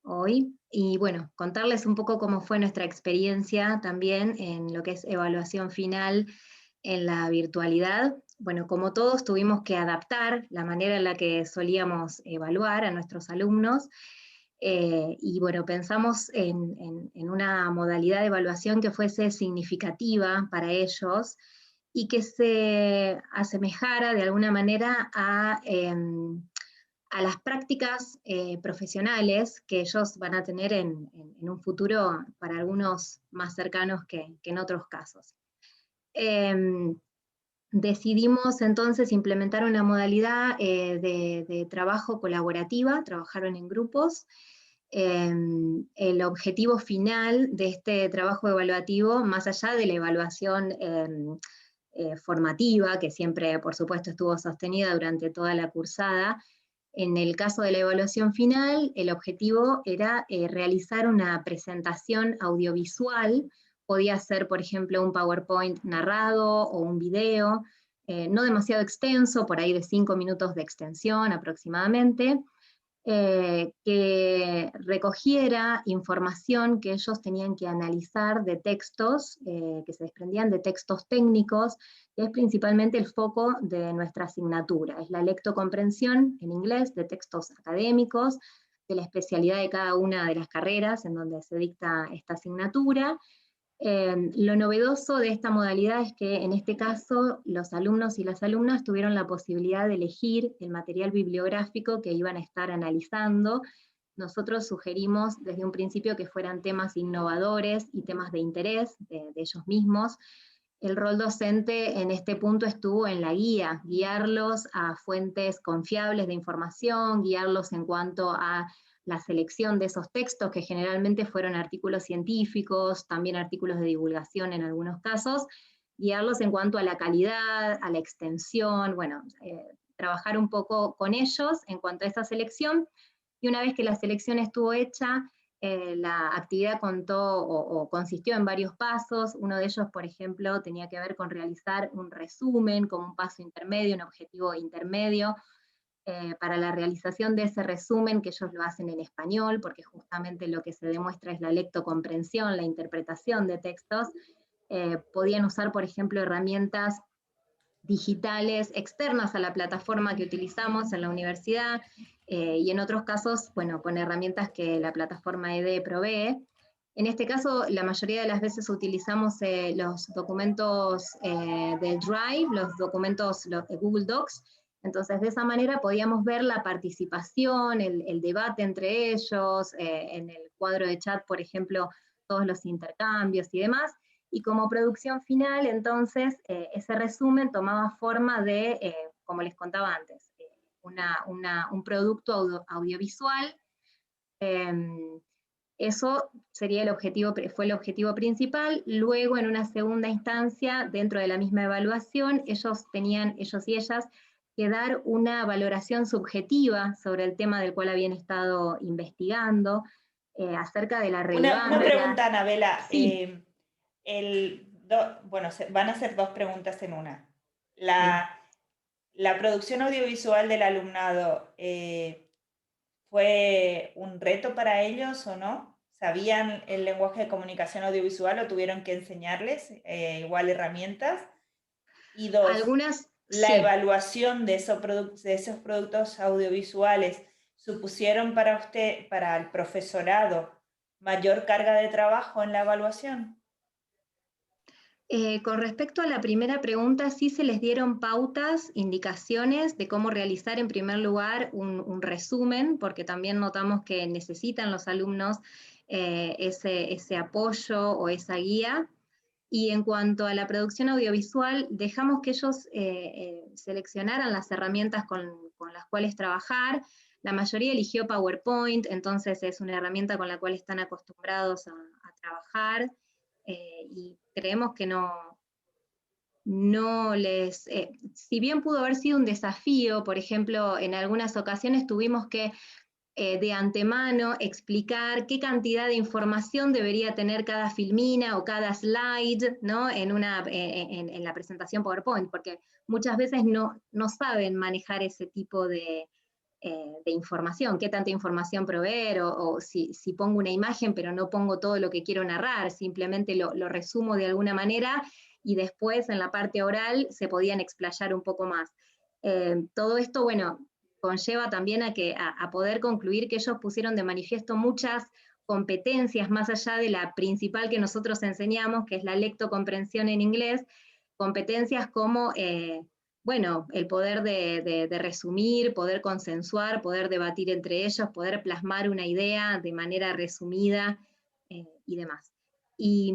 hoy. Y bueno, contarles un poco cómo fue nuestra experiencia también en lo que es evaluación final en la virtualidad. Bueno, como todos tuvimos que adaptar la manera en la que solíamos evaluar a nuestros alumnos, y bueno, pensamos en una modalidad de evaluación que fuese significativa para ellos y que se asemejara de alguna manera a las prácticas profesionales que ellos van a tener en un futuro, para algunos más cercanos que en otros casos. Decidimos entonces implementar una modalidad de trabajo colaborativa, trabajaron en grupos. El objetivo final de este trabajo evaluativo, más allá de la evaluación formativa, que siempre, por supuesto, estuvo sostenida durante toda la cursada, en el caso de la evaluación final, el objetivo era realizar una presentación audiovisual. Podía ser, por ejemplo, un PowerPoint narrado o un video, no demasiado extenso, por ahí de 5 minutos de extensión aproximadamente, que recogiera información que ellos tenían que analizar de textos, que se desprendían de textos técnicos, que es principalmente el foco de nuestra asignatura. Es la lectocomprensión en inglés de textos académicos, de la especialidad de cada una de las carreras en donde se dicta esta asignatura. Lo novedoso de esta modalidad es que en este caso los alumnos y las alumnas tuvieron la posibilidad de elegir el material bibliográfico que iban a estar analizando. Nosotros sugerimos desde un principio que fueran temas innovadores y temas de interés de ellos mismos. El rol docente en este punto estuvo en la guía, guiarlos a fuentes confiables de información, guiarlos en cuanto a la selección de esos textos, que generalmente fueron artículos científicos, también artículos de divulgación en algunos casos, guiarlos en cuanto a la calidad, a la extensión, bueno, trabajar un poco con ellos en cuanto a esa selección, y una vez que la selección estuvo hecha, la actividad consistió en varios pasos. Uno de ellos, por ejemplo, tenía que ver con realizar un resumen como un paso intermedio, un objetivo intermedio, para la realización de ese resumen, que ellos lo hacen en español, porque justamente lo que se demuestra es la lectocomprensión, la interpretación de textos. Podían usar, por ejemplo, herramientas digitales externas a la plataforma que utilizamos en la universidad, y en otros casos, bueno, con herramientas que la plataforma ED provee. En este caso, la mayoría de las veces utilizamos los documentos del Drive, los documentos de Google Docs. Entonces, de esa manera podíamos ver la participación, el debate entre ellos, en el cuadro de chat, por ejemplo, todos los intercambios y demás. Y como producción final, entonces, ese resumen tomaba forma de, como les contaba antes, un producto audiovisual. Eso sería fue el objetivo principal. Luego, en una segunda instancia, dentro de la misma evaluación, ellos y ellas, que dar una valoración subjetiva sobre el tema del cual habían estado investigando, acerca de la relevancia. Una pregunta, Anabela. Sí. Bueno, van a ser dos preguntas en una. La producción audiovisual del alumnado, ¿fue un reto para ellos o no? ¿Sabían el lenguaje de comunicación audiovisual o tuvieron que enseñarles igual herramientas? Y dos, algunas, la sí. evaluación de esos productos audiovisuales, ¿supusieron para usted, para el profesorado, mayor carga de trabajo en la evaluación? Con respecto a la primera pregunta, sí se les dieron pautas, indicaciones de cómo realizar en primer lugar un resumen, porque también notamos que necesitan los alumnos ese apoyo o esa guía. Y en cuanto a la producción audiovisual, dejamos que ellos seleccionaran las herramientas con las cuales trabajar. La mayoría eligió PowerPoint, entonces es una herramienta con la cual están acostumbrados a trabajar. Y creemos que no les, si bien pudo haber sido un desafío, por ejemplo, en algunas ocasiones tuvimos que de antemano explicar qué cantidad de información debería tener cada filmina o cada slide, ¿no? en la presentación PowerPoint, porque muchas veces no saben manejar ese tipo de información, qué tanta información proveer, o si pongo una imagen pero no pongo todo lo que quiero narrar, simplemente lo resumo de alguna manera, y después en la parte oral se podían explayar un poco más. Todo esto, bueno, conlleva también a poder concluir que ellos pusieron de manifiesto muchas competencias, más allá de la principal que nosotros enseñamos, que es la lectocomprensión en inglés, competencias como bueno, el poder de resumir, poder consensuar, poder debatir entre ellos, poder plasmar una idea de manera resumida y demás. Y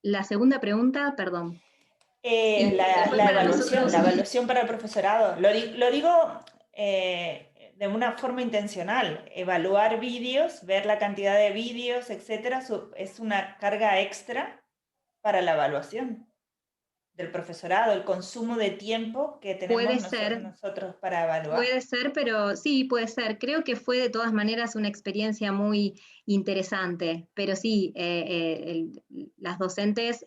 la segunda pregunta, perdón. La evaluación para el profesorado. Lo digo de una forma intencional. Evaluar vídeos, ver la cantidad de vídeos, etcétera, es una carga extra para la evaluación del profesorado, el consumo de tiempo que tenemos nosotros para evaluar. Puede ser, pero sí, puede ser. Creo que fue de todas maneras una experiencia muy interesante, pero sí, las docentes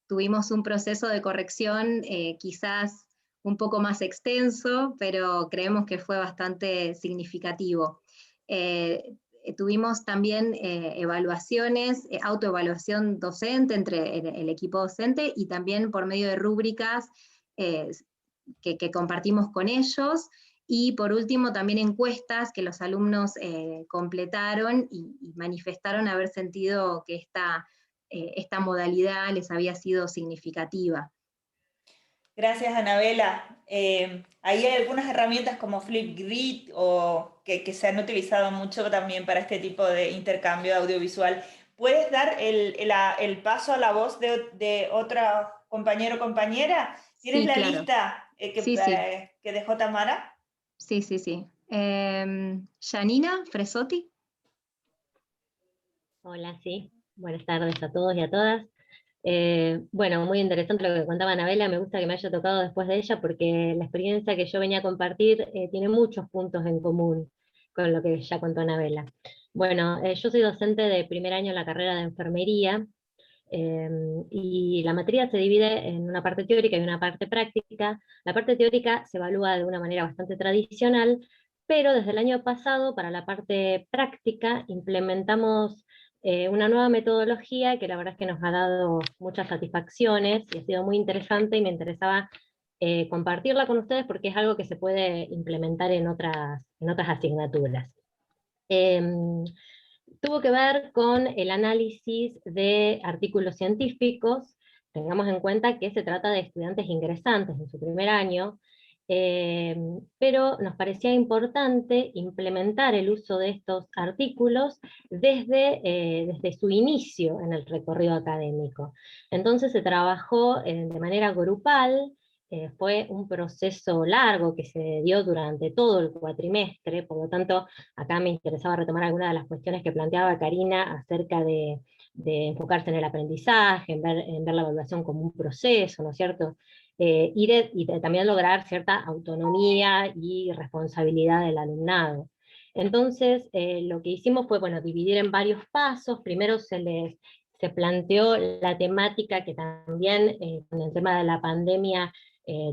tuvimos un proceso de corrección quizás un poco más extenso, pero creemos que fue bastante significativo. Tuvimos también evaluaciones, autoevaluación docente entre el equipo docente, y también por medio de rúbricas que compartimos con ellos, y por último también encuestas que los alumnos completaron y manifestaron haber sentido que esta modalidad les había sido significativa. Gracias, Anabela. Ahí hay algunas herramientas como Flipgrid o que se han utilizado mucho también para este tipo de intercambio audiovisual. ¿Puedes dar el paso a la voz de otro compañero o compañera? ¿Tienes la lista que dejó Tamara? Sí. Janina Fresotti. Hola, sí. Buenas tardes a todos y a todas. Bueno, muy interesante lo que contaba Anabela, me gusta que me haya tocado después de ella, porque la experiencia que yo venía a compartir tiene muchos puntos en común con lo que ya contó Anabela. Bueno, yo soy docente de primer año en la carrera de enfermería, y la materia se divide en una parte teórica y una parte práctica. La parte teórica se evalúa de una manera bastante tradicional, pero desde el año pasado, para la parte práctica, implementamos una nueva metodología que la verdad es que nos ha dado muchas satisfacciones y ha sido muy interesante, y me interesaba compartirla con ustedes porque es algo que se puede implementar en otras asignaturas. Tuvo que ver con el análisis de artículos científicos. Tengamos en cuenta que se trata de estudiantes ingresantes en su primer año, pero nos parecía importante implementar el uso de estos artículos desde su inicio en el recorrido académico. Entonces se trabajó de manera grupal. Fue un proceso largo que se dio durante todo el cuatrimestre, por lo tanto acá me interesaba retomar algunas de las cuestiones que planteaba Karina acerca de enfocarse en el aprendizaje, en ver la evaluación como un proceso, ¿no es cierto? Y también lograr cierta autonomía y responsabilidad del alumnado. Entonces, lo que hicimos fue, bueno, dividir en varios pasos. Primero se planteó la temática que también con el tema de la pandemia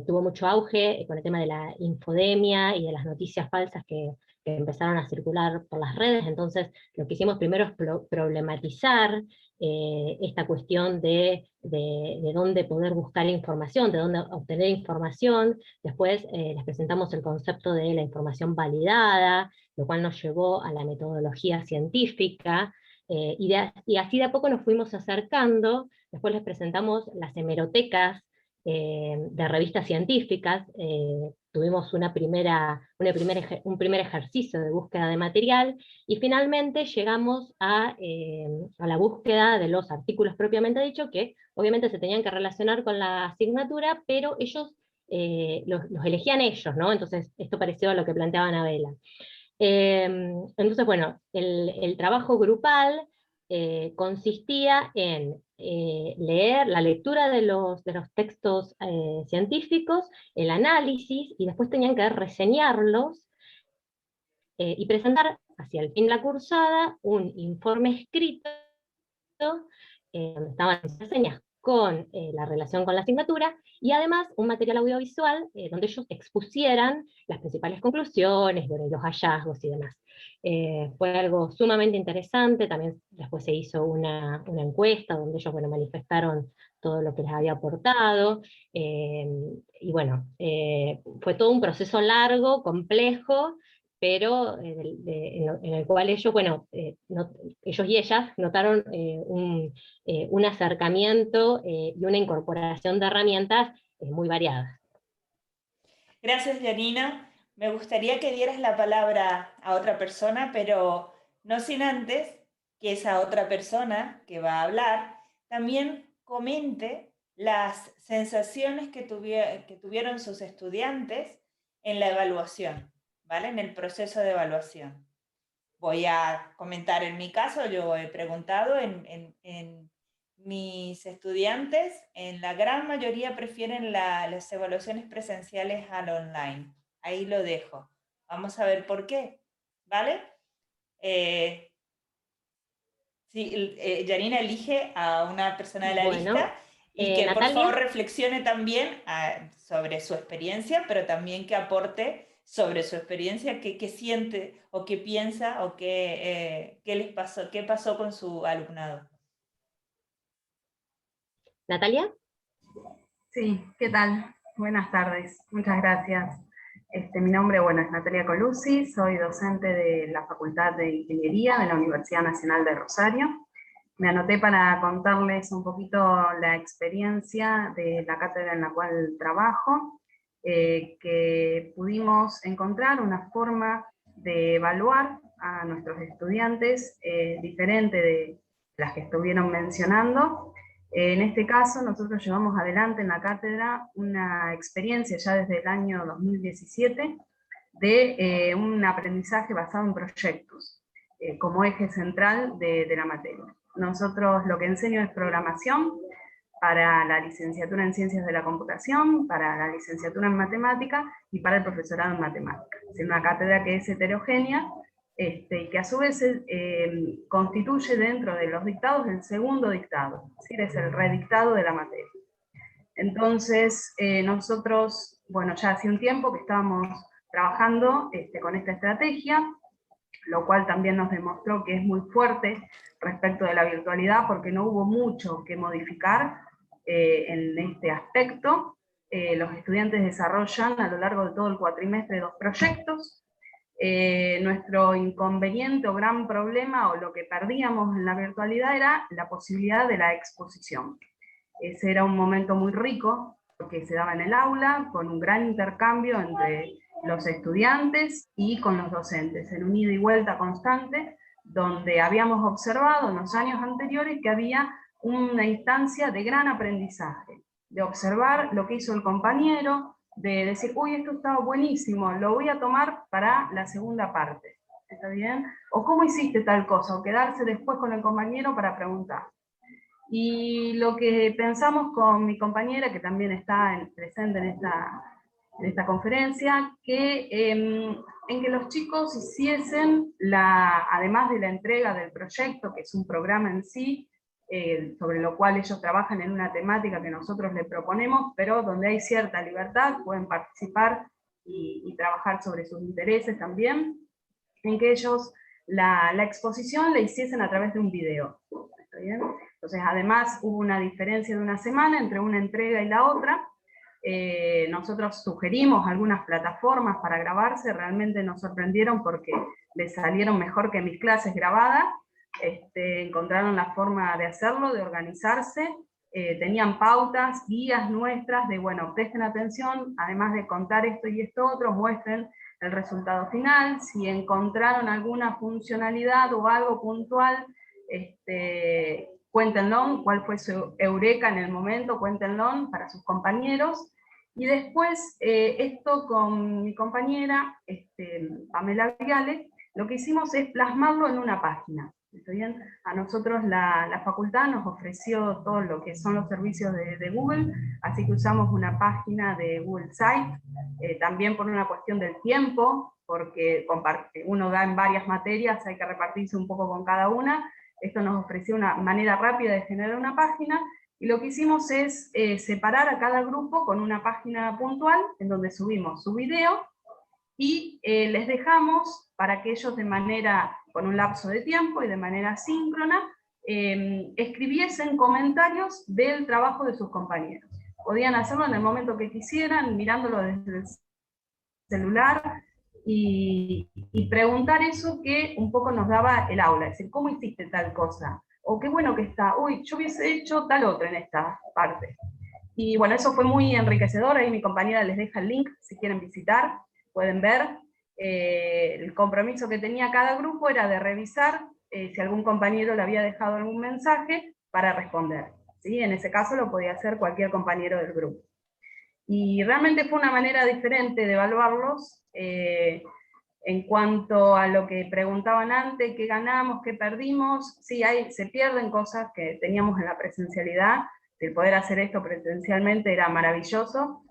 tuvo mucho auge, con el tema de la infodemia y de las noticias falsas que empezaron a circular por las redes. Entonces lo que hicimos primero es problematizar esta cuestión de dónde poder buscar información, de dónde obtener información. Después les presentamos el concepto de la información validada, lo cual nos llevó a la metodología científica, y así de a poco nos fuimos acercando. Después les presentamos las hemerotecas de revistas científicas. Tuvimos un primer ejercicio de búsqueda de material, y finalmente llegamos a la búsqueda de los artículos propiamente dicho, que obviamente se tenían que relacionar con la asignatura, pero ellos los elegían ellos, ¿no? Entonces esto pareció a lo que planteaba Anabela. Entonces, bueno, el trabajo grupal consistía en leer la lectura de los textos científicos, el análisis, y después tenían que reseñarlos y presentar hacia el fin de la cursada un informe escrito donde estaban las reseñas con la relación con la asignatura, y además un material audiovisual donde ellos expusieran las principales conclusiones, bueno, los hallazgos y demás. Fue algo sumamente interesante. También después se hizo una encuesta donde ellos, bueno, manifestaron todo lo que les había aportado, y bueno, fue todo un proceso largo, complejo, pero en el cual ellos, bueno, ellos y ellas notaron un acercamiento y una incorporación de herramientas muy variadas. Gracias, Janina. Me gustaría que dieras la palabra a otra persona, pero no sin antes que esa otra persona que va a hablar también comente las sensaciones que tuvieron sus estudiantes en la evaluación, ¿vale? En el proceso de evaluación. Voy a comentar en mi caso. Yo he preguntado en mis estudiantes, en la gran mayoría prefieren las evaluaciones presenciales al online. Ahí lo dejo. Vamos a ver por qué, ¿vale? Sí, Janina elige a una persona de la lista y que Natalia, por favor reflexione también sobre su experiencia, pero también que aporte sobre su experiencia, qué siente o qué piensa o qué les pasó, qué pasó con su alumnado. Natalia. Sí, ¿qué tal? Buenas tardes, muchas gracias. Mi nombre, bueno, es Natalia Colucci, soy docente de la Facultad de Ingeniería de la Universidad Nacional de Rosario. Me anoté para contarles un poquito la experiencia de la cátedra en la cual trabajo, que pudimos encontrar una forma de evaluar a nuestros estudiantes diferente de las que estuvieron mencionando. En este caso, nosotros llevamos adelante en la cátedra una experiencia ya desde el año 2017 de un aprendizaje basado en proyectos como eje central de la materia. Nosotros lo que enseño es programación para la licenciatura en Ciencias de la Computación, para la licenciatura en Matemática y para el profesorado en Matemática. Es una cátedra que es heterogénea, y que a su vez constituye dentro de los dictados el segundo dictado, es decir, es el redictado de la materia. Entonces, nosotros, bueno, ya hace un tiempo que estábamos trabajando con esta estrategia, lo cual también nos demostró que es muy fuerte respecto de la virtualidad, porque no hubo mucho que modificar en este aspecto. Los estudiantes desarrollan a lo largo de todo el cuatrimestre 2 proyectos. Nuestro inconveniente o gran problema, o lo que perdíamos en la virtualidad, era la posibilidad de la exposición. Ese era un momento muy rico, porque se daba en el aula, con un gran intercambio entre los estudiantes y con los docentes, en un ida y vuelta constante, donde habíamos observado en los años anteriores que había una instancia de gran aprendizaje, de observar lo que hizo el compañero, de decir, uy, esto estaba buenísimo, lo voy a tomar para la segunda parte, ¿está bien? O cómo hiciste tal cosa, o quedarse después con el compañero para preguntar. Y lo que pensamos con mi compañera, que también está presente en esta conferencia, que en que los chicos hiciesen, además de la entrega del proyecto, que es un programa en sí, sobre lo cual ellos trabajan en una temática que nosotros les proponemos, pero donde hay cierta libertad, pueden participar y trabajar sobre sus intereses también, en que ellos la exposición la hiciesen a través de un video. ¿Está bien? Entonces, además, hubo una diferencia de una semana entre una entrega y la otra. Nosotros sugerimos algunas plataformas para grabarse, realmente nos sorprendieron porque les salieron mejor que mis clases grabadas. Encontraron la forma de hacerlo, de organizarse, tenían pautas, guías nuestras de, bueno, presten atención, además de contar esto y esto otro, muestren el resultado final, si encontraron alguna funcionalidad o algo puntual, cuéntenlo, cuál fue su eureka en el momento, cuéntenlo para sus compañeros. Y después, esto con mi compañera, Pamela Viale, lo que hicimos es plasmarlo en una página. ¿Está bien? A nosotros la facultad nos ofreció todo lo que son los servicios de Google, así que usamos una página de Google Site, también por una cuestión del tiempo, porque uno da en varias materias, hay que repartirse un poco con cada una. Esto nos ofreció una manera rápida de generar una página, y lo que hicimos es separar a cada grupo con una página puntual, en donde subimos su video, y les dejamos para que ellos con un lapso de tiempo y de manera síncrona, escribiesen comentarios del trabajo de sus compañeros. Podían hacerlo en el momento que quisieran, mirándolo desde el celular, y preguntar eso que un poco nos daba el aula, es decir, ¿cómo hiciste tal cosa? O qué bueno que está, uy, yo hubiese hecho tal otra en esta parte. Y bueno, eso fue muy enriquecedor, ahí mi compañera les deja el link si quieren visitar, pueden ver. El compromiso que tenía cada grupo era de revisar si algún compañero le había dejado algún mensaje para responder, ¿sí? En ese caso lo podía hacer cualquier compañero del grupo. Y realmente fue una manera diferente de evaluarlos, en cuanto a lo que preguntaban antes, qué ganamos, qué perdimos. Sí, se pierden cosas que teníamos en la presencialidad, el poder hacer esto presencialmente era maravilloso,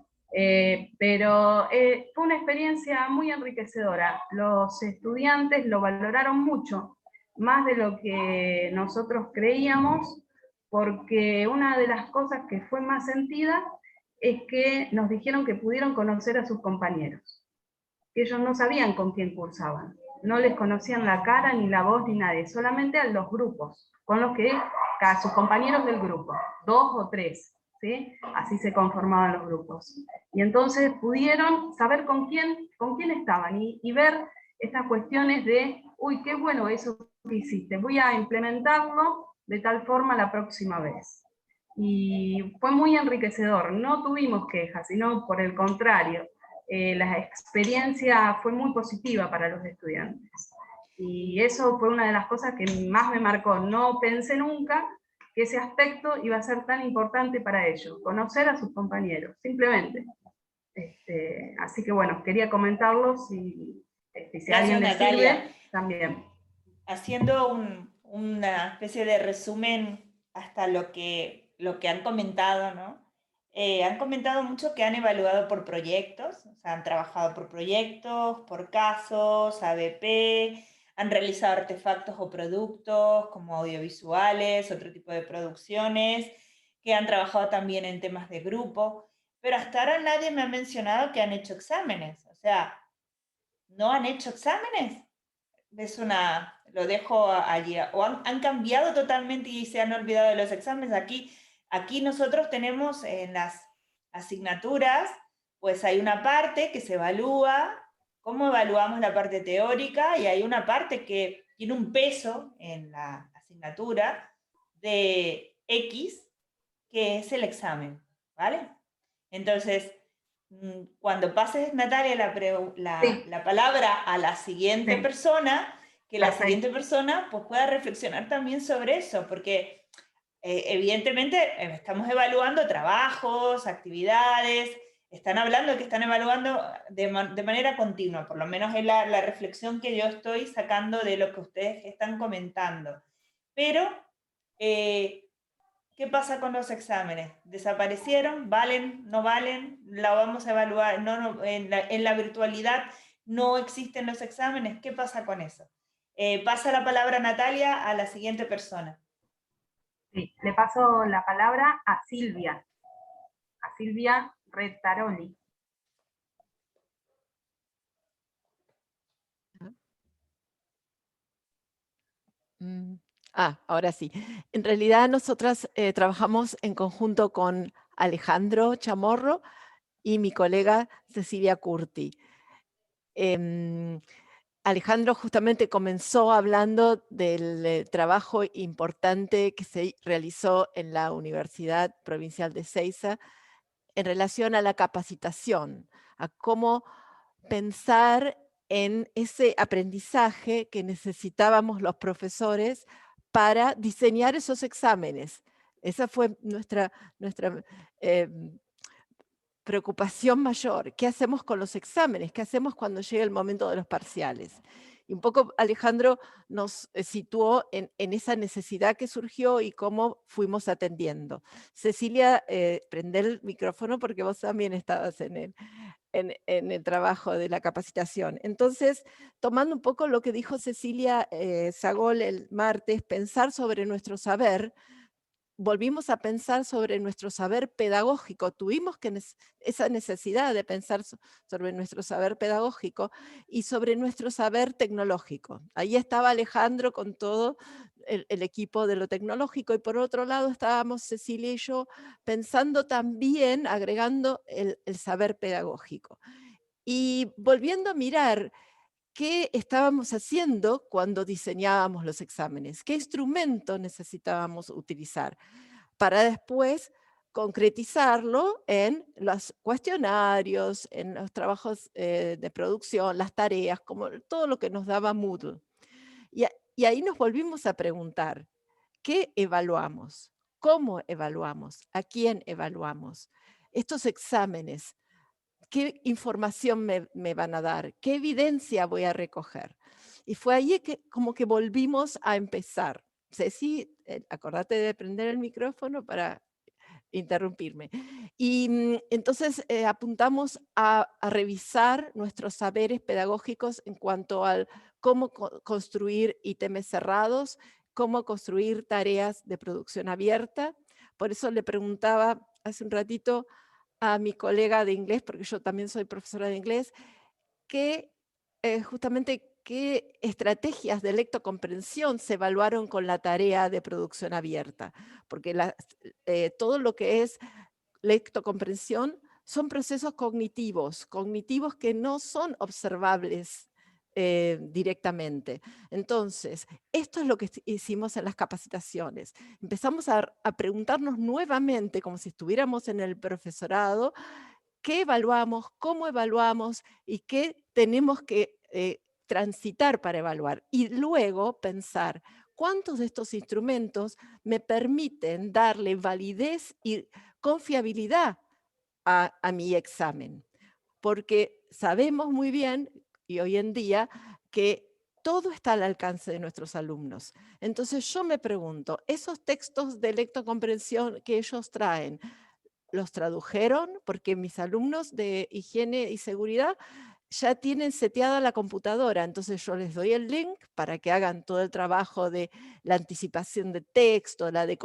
pero fue una experiencia muy enriquecedora. Los estudiantes lo valoraron mucho, más de lo que nosotros creíamos, porque una de las cosas que fue más sentida es que nos dijeron que pudieron conocer a sus compañeros, que ellos no sabían con quién cursaban, no les conocían la cara, ni la voz, ni nadie, solamente a los grupos, con los que, a sus compañeros del grupo, 2 o 3, ¿sí? Así se conformaban los grupos. Y entonces pudieron saber con quién estaban, y ver estas cuestiones de, uy, qué bueno eso que hiciste, voy a implementarlo de tal forma la próxima vez. Y fue muy enriquecedor, no tuvimos quejas, sino por el contrario, la experiencia fue muy positiva para los estudiantes. Y eso fue una de las cosas que más me marcó. No pensé nunca que ese aspecto iba a ser tan importante para ellos, conocer a sus compañeros, simplemente. Así que bueno, quería comentarlos, y si a alguien le sirve, también. Haciendo una especie de resumen hasta lo que han comentado, ¿no? Han comentado mucho que han evaluado por proyectos, o sea, han trabajado por proyectos, por casos, ABP, han realizado artefactos o productos como audiovisuales, otro tipo de producciones, que han trabajado también en temas de grupo, pero hasta ahora nadie me ha mencionado que han hecho exámenes, o sea, ¿no han hecho exámenes? Lo dejo allí, o han cambiado totalmente y se han olvidado de los exámenes. Aquí nosotros tenemos en las asignaturas, pues hay una parte que se evalúa, cómo evaluamos la parte teórica, y hay una parte que tiene un peso en la asignatura de X, que es el examen, ¿vale? Entonces, cuando pases, Natalia, la palabra a la siguiente persona, que la siguiente persona pues, pueda reflexionar también sobre eso, porque evidentemente estamos evaluando trabajos, actividades, están hablando que están evaluando de manera continua, por lo menos es la reflexión que yo estoy sacando de lo que ustedes están comentando. Pero, ¿qué pasa con los exámenes? ¿Desaparecieron? ¿Valen? ¿No valen? ¿La vamos a evaluar? No, en la virtualidad no existen los exámenes. ¿Qué pasa con eso? Pasa la palabra, Natalia, a la siguiente persona. Sí, le paso la palabra a Silvia Retaroli. Ahora sí. En realidad nosotras trabajamos en conjunto con Alejandro Chamorro y mi colega Cecilia Curti. Alejandro justamente comenzó hablando del trabajo importante que se realizó en la Universidad Provincial de Seiza en relación a la capacitación, a cómo pensar en ese aprendizaje que necesitábamos los profesores para diseñar esos exámenes. Esa fue nuestra preocupación mayor. ¿Qué hacemos con los exámenes? ¿Qué hacemos cuando llega el momento de los parciales? Y un poco Alejandro nos situó en esa necesidad que surgió y cómo fuimos atendiendo. Cecilia, prende el micrófono porque vos también estabas en el trabajo de la capacitación. Entonces, tomando un poco lo que dijo Cecilia Sagol el martes, pensar sobre nuestro saber, volvimos a pensar sobre nuestro saber pedagógico, tuvimos esa necesidad de pensar sobre nuestro saber pedagógico y sobre nuestro saber tecnológico. Ahí estaba Alejandro con todo el equipo de lo tecnológico, y por otro lado estábamos Cecilia y yo pensando también, agregando el saber pedagógico. Y volviendo a mirar qué estábamos haciendo cuando diseñábamos los exámenes, qué instrumento necesitábamos utilizar para después concretizarlo en los cuestionarios, en los trabajos de producción, las tareas, como todo lo que nos daba Moodle. Y ahí nos volvimos a preguntar, ¿qué evaluamos? ¿Cómo evaluamos? ¿A quién evaluamos? Estos exámenes, ¿qué información me van a dar? ¿Qué evidencia voy a recoger? Y fue ahí que como que volvimos a empezar. Ceci, acordate de prender el micrófono para interrumpirme. Y entonces apuntamos a revisar nuestros saberes pedagógicos en cuanto al cómo construir ítems cerrados, cómo construir tareas de producción abierta. Por eso le preguntaba hace un ratito a mi colega de inglés, porque yo también soy profesora de inglés, justamente qué estrategias de lectocomprensión se evaluaron con la tarea de producción abierta, porque todo lo que es lectocomprensión son procesos cognitivos que no son observables directamente. Entonces, esto es lo que hicimos en las capacitaciones. Empezamos a preguntarnos nuevamente, como si estuviéramos en el profesorado, qué evaluamos, cómo evaluamos y qué tenemos que transitar para evaluar. Y luego pensar, ¿cuántos de estos instrumentos me permiten darle validez y confiabilidad a mi examen? Porque sabemos muy bien, y hoy en día, que todo está al alcance de nuestros alumnos. Entonces yo me pregunto, esos textos de lectocomprensión que ellos traen, ¿los tradujeron? Porque mis alumnos de higiene y seguridad ya tienen seteada la computadora, entonces yo les doy el link para que hagan todo el trabajo de la anticipación de texto, la de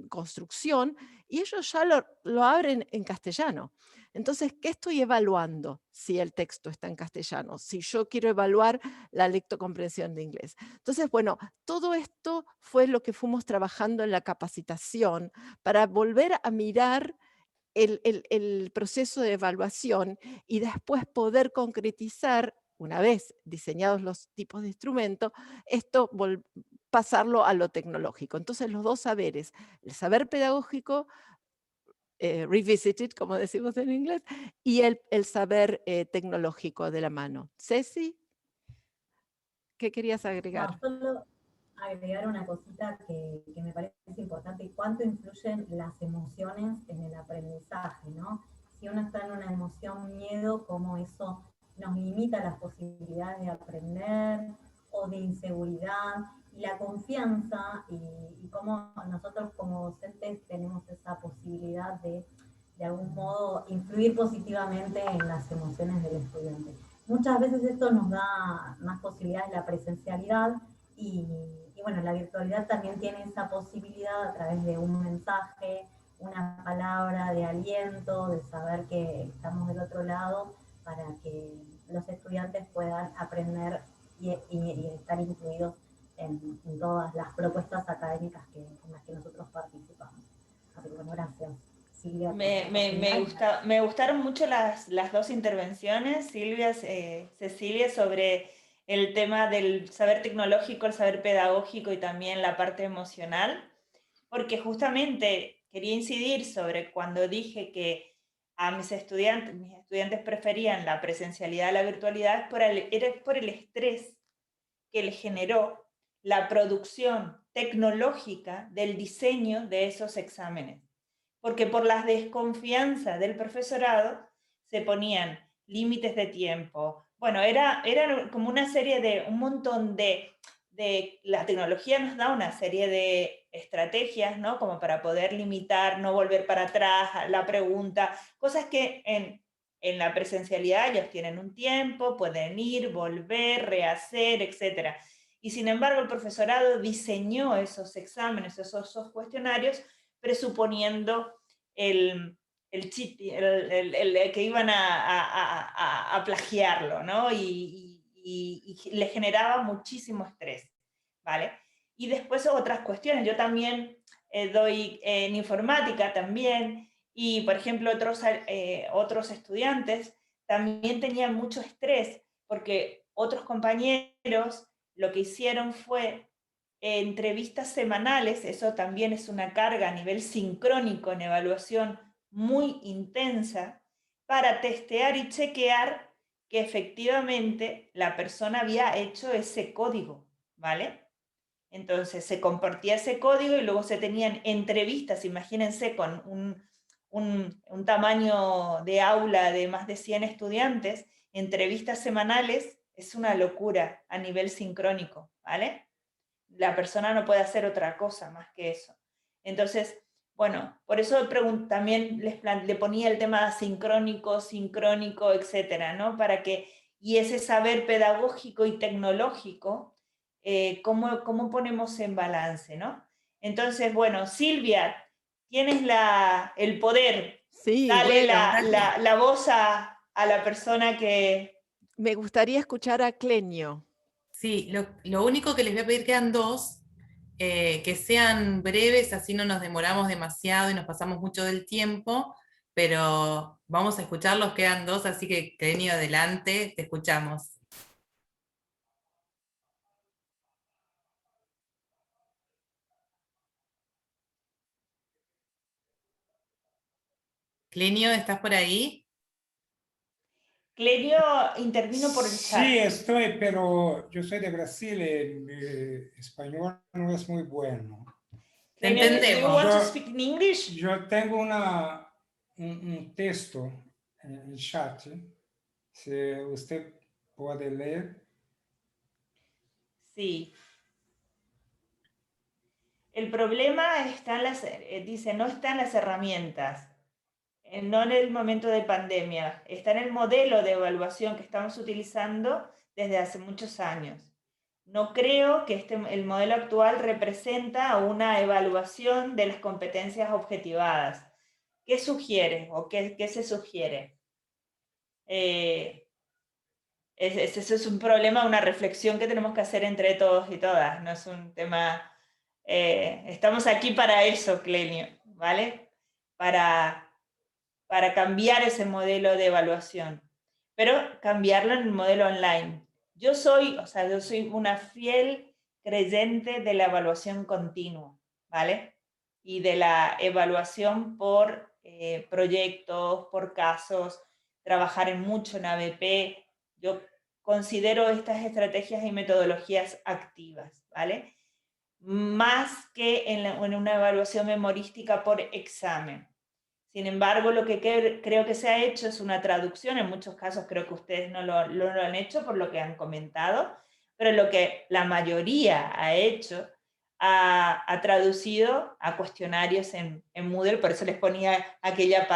construcción, y ellos ya lo abren en castellano. Entonces, ¿qué estoy evaluando si el texto está en castellano? Si yo quiero evaluar la lectocomprensión de inglés. Entonces, bueno, todo esto fue lo que fuimos trabajando en la capacitación para volver a mirar el proceso de evaluación y después poder concretizar, una vez diseñados los tipos de instrumentos, esto pasarlo a lo tecnológico. Entonces los dos saberes, el saber pedagógico, revisited, como decimos en inglés, y el saber tecnológico de la mano. Ceci, ¿qué querías agregar? No, solo agregar una cosita que me parece importante, cuánto influyen las emociones en el aprendizaje, ¿no? Si uno está en una emoción miedo, cómo eso nos limita las posibilidades de aprender, o de inseguridad, y la confianza, y cómo nosotros como docentes tenemos esa posibilidad de algún modo influir positivamente en las emociones del estudiante. Muchas veces esto nos da más posibilidades de la presencialidad, y bueno, la virtualidad también tiene esa posibilidad a través de un mensaje, una palabra de aliento, de saber que estamos del otro lado, para que los estudiantes puedan aprender y estar incluidos en todas las propuestas académicas en las que nosotros participamos. Así que bueno, gracias. Silvia, me gustaron mucho las dos intervenciones, Silvia, Cecilia, sobre el tema del saber tecnológico, el saber pedagógico y también la parte emocional, porque justamente quería incidir sobre cuando dije que a mis estudiantes preferían la presencialidad a la virtualidad, era por el estrés que les generó la producción tecnológica del diseño de esos exámenes. Porque por la desconfianza del profesorado se ponían límites de tiempo. bueno, era como una serie de, un montón la tecnología nos da una serie de estrategias, ¿no? Como para poder limitar, no volver para atrás, la pregunta, cosas que en la presencialidad ellos tienen un tiempo, pueden ir, volver, rehacer, etc. Y sin embargo el profesorado diseñó esos exámenes, esos cuestionarios, presuponiendo el que iban a plagiarlo, ¿no? Y le generaba muchísimo estrés, ¿vale? Y después otras cuestiones, yo también doy en informática también, y por ejemplo otros estudiantes también tenían mucho estrés, porque otros compañeros lo que hicieron fue entrevistas semanales, eso también es una carga a nivel sincrónico en evaluación muy intensa, para testear y chequear que efectivamente la persona había hecho ese código, ¿vale? Entonces se compartía ese código y luego se tenían entrevistas, imagínense, con un tamaño de aula de más de 100 estudiantes, entrevistas semanales, es una locura a nivel sincrónico, ¿vale? La persona no puede hacer otra cosa más que eso. Entonces, bueno, por eso también le ponía el tema sincrónico, etcétera, ¿no? Para que, y ese saber pedagógico y tecnológico, ¿cómo ponemos en balance, ¿no? Entonces, bueno, Silvia, tienes el poder. Sí, dale bueno, la voz a la persona que... me gustaría escuchar a Clenio. Sí, lo único que les voy a pedir, quedan dos, que sean breves, así no nos demoramos demasiado y nos pasamos mucho del tiempo, pero vamos a escucharlos, quedan dos, así que Kenny, adelante, te escuchamos. Clenio, ¿estás por ahí? Clenio intervino por el chat. Sí, estoy, pero yo soy de Brasil y mi español no es muy bueno. Te entendemos. Yo tengo un texto en el chat, si usted puede leer. Sí. El problema está dice, no está en las herramientas, no en el momento de pandemia, está en el modelo de evaluación que estamos utilizando desde hace muchos años. No creo que el modelo actual representa una evaluación de las competencias objetivadas. ¿Qué sugiere o qué se sugiere? Ese es un problema, una reflexión que tenemos que hacer entre todos y todas. No es un tema... estamos aquí para eso, Clenio, ¿vale? Para cambiar ese modelo de evaluación, pero cambiarlo en el modelo online. Yo soy una fiel creyente de la evaluación continua, ¿vale? Y de la evaluación por proyectos, por casos, trabajar mucho en ABP. Yo considero estas estrategias y metodologías activas, ¿vale? Más que en una evaluación memorística por examen. Sin embargo, lo que creo que se ha hecho es una traducción, en muchos casos creo que ustedes no lo han hecho por lo que han comentado, pero lo que la mayoría ha hecho, ha traducido a cuestionarios en Moodle, por eso les ponía aquella